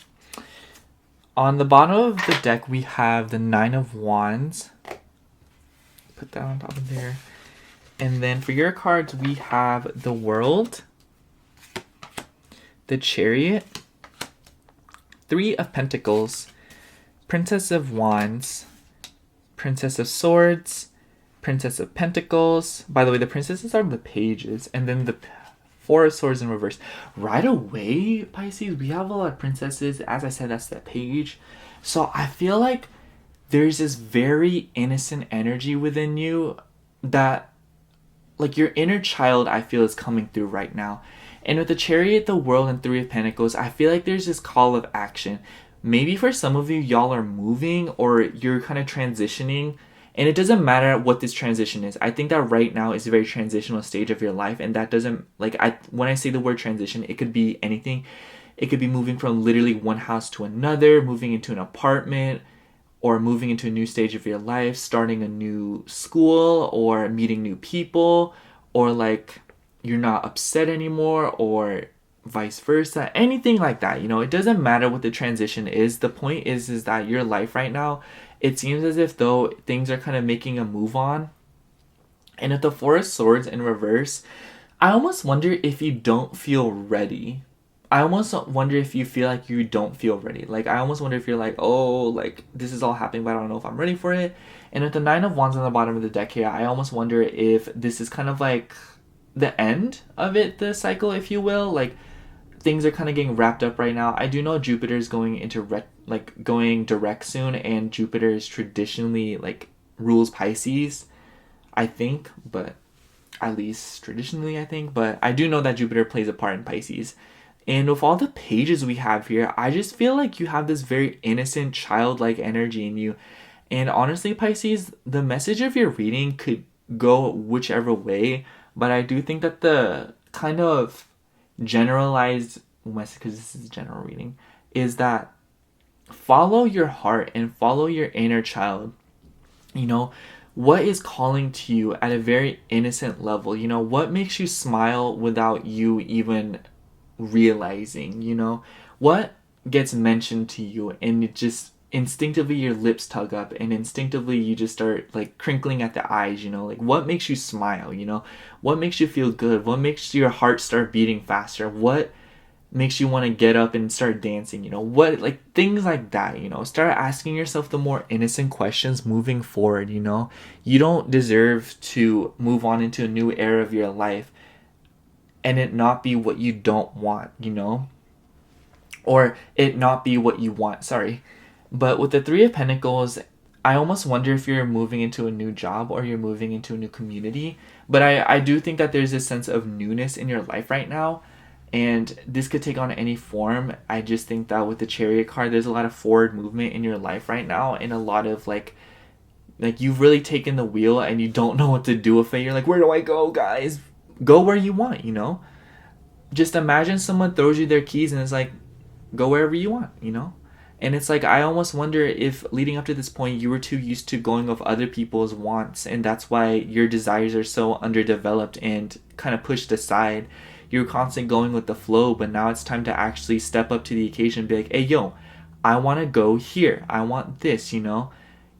On the bottom of the deck, we have the Nine of Wands. Put that on top of there. And then for your cards, we have the World, the Chariot, Three of Pentacles, Princess of Wands, Princess of Swords, Princess of Pentacles. By the way, the princesses are the pages. And then the Four of Swords in reverse. Right away, Pisces, we have a lot of princesses. As I said, that's the page. So I feel like there's this very innocent energy within you that, like, your inner child, I feel, is coming through right now. And with the Chariot, the World, and Three of Pentacles, I feel like there's this call of action. Maybe for some of you, y'all are moving or you're kind of transitioning. And it doesn't matter what this transition is. I think that right now is a very transitional stage of your life. And that doesn't, like, when I say the word transition, it could be anything. It could be moving from literally one house to another, moving into an apartment, or moving into a new stage of your life, starting a new school, or meeting new people, or like you're not upset anymore, or vice versa, anything like that. You know, it doesn't matter what the transition is. The point is that your life right now, it seems as if though things are kind of making a move on. And with the Four of Swords in reverse, I almost wonder if you don't feel ready. I almost wonder if you feel like you don't feel ready. Like, I almost wonder if you're like, oh, like, this is all happening, but I don't know if I'm ready for it. And with the Nine of Wands on the bottom of the deck here, I almost wonder if this is kind of like the end of it, the cycle, if you will. Like, things are kind of getting wrapped up right now. I do know Jupiter is going into, going direct soon, and Jupiter is traditionally, like, rules Pisces, I think, but at least traditionally, I think. But I do know that Jupiter plays a part in Pisces. And with all the pages we have here, I just feel like you have this very innocent, childlike energy in you. And honestly, Pisces, the message of your reading could go whichever way. But I do think that the kind of generalized message, because this is a general reading, is that follow your heart and follow your inner child. You know, what is calling to you at a very innocent level? You know, what makes you smile without you even realizing, you know, what gets mentioned to you and it just instinctively your lips tug up and instinctively you just start like crinkling at the eyes, you know, like what makes you smile, you know, what makes you feel good, what makes your heart start beating faster, what makes you want to get up and start dancing, you know, what, like things like that, you know, start asking yourself the more innocent questions moving forward. You know, you don't deserve to move on into a new era of your life and it not be what you don't want, you know? Or it not be what you want, sorry. But with the Three of Pentacles, I almost wonder if you're moving into a new job or you're moving into a new community. But I do think that there's this sense of newness in your life right now. And this could take on any form. I just think that with the Chariot card, there's a lot of forward movement in your life right now. And a lot of like you've really taken the wheel and you don't know what to do with it. You're like, where do I go, guys? Go where you want, you know? Just imagine someone throws you their keys and it's like, go wherever you want, you know? And it's like, I almost wonder if leading up to this point, you were too used to going with other people's wants, and that's why your desires are so underdeveloped and kind of pushed aside. You're constantly going with the flow, but now it's time to actually step up to the occasion and be like, hey, yo, I want to go here. I want this, you know?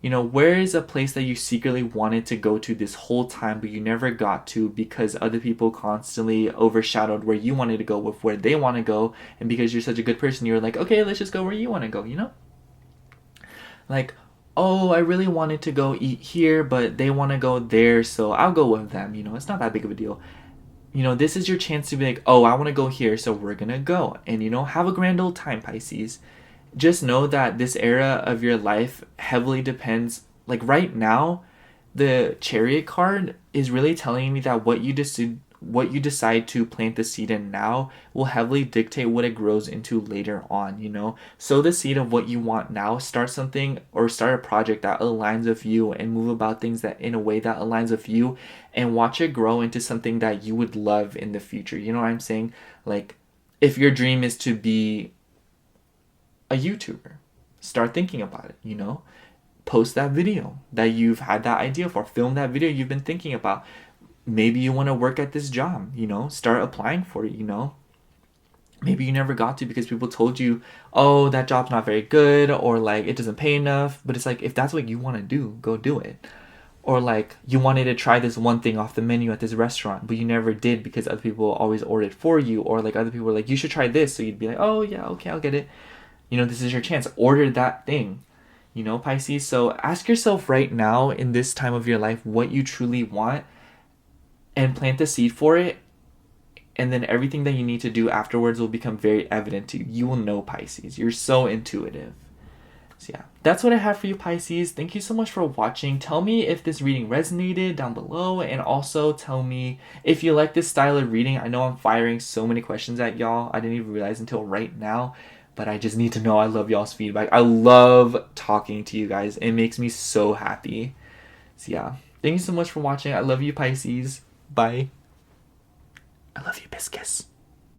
Where is a place that you secretly wanted to go to this whole time, but you never got to because other people constantly overshadowed where you wanted to go with where they want to go, and because you're such a good person, you're like, okay, let's just go where you want to go, Like, oh, I really wanted to go eat here, but they want to go there, so I'll go with them, It's not that big of a deal. This is your chance to be like, oh, I want to go here, so we're gonna go. And, have a grand old time, Pisces. Just know that this era of your life heavily depends, like right now, the Chariot card is really telling me that what you decide to plant the seed in now will heavily dictate what it grows into later on. Sow the seed of what you want now, start something or start a project that aligns with you and move about things that in a way that aligns with you, and watch it grow into something that you would love in the future. You know what I'm saying? Like, if your dream is to be a YouTuber, start thinking about it. Post that video that you've had that idea for, film that video you've been thinking about. Maybe you want to work at this job, start applying for it. Maybe you never got to because people told you, oh, that job's not very good, or like it doesn't pay enough. But it's like, if that's what you want to do, go do it. Or like, you wanted to try this one thing off the menu at this restaurant, but you never did because other people always ordered for you, or like other people were like, you should try this, so you'd be like, oh yeah, okay, I'll get it. This is your chance. Order that thing, Pisces. So ask yourself right now in this time of your life what you truly want and plant the seed for it. And then everything that you need to do afterwards will become very evident to you. You will know, Pisces. You're so intuitive. So yeah, that's what I have for you, Pisces. Thank you so much for watching. Tell me if this reading resonated down below, and also tell me if you like this style of reading. I know I'm firing so many questions at y'all. I didn't even realize until right now. But I just need to know. I love y'all's feedback. I love talking to you guys. It makes me so happy. So yeah. Thank you so much for watching. I love you, Pisces. Bye. I love you, Biscuits.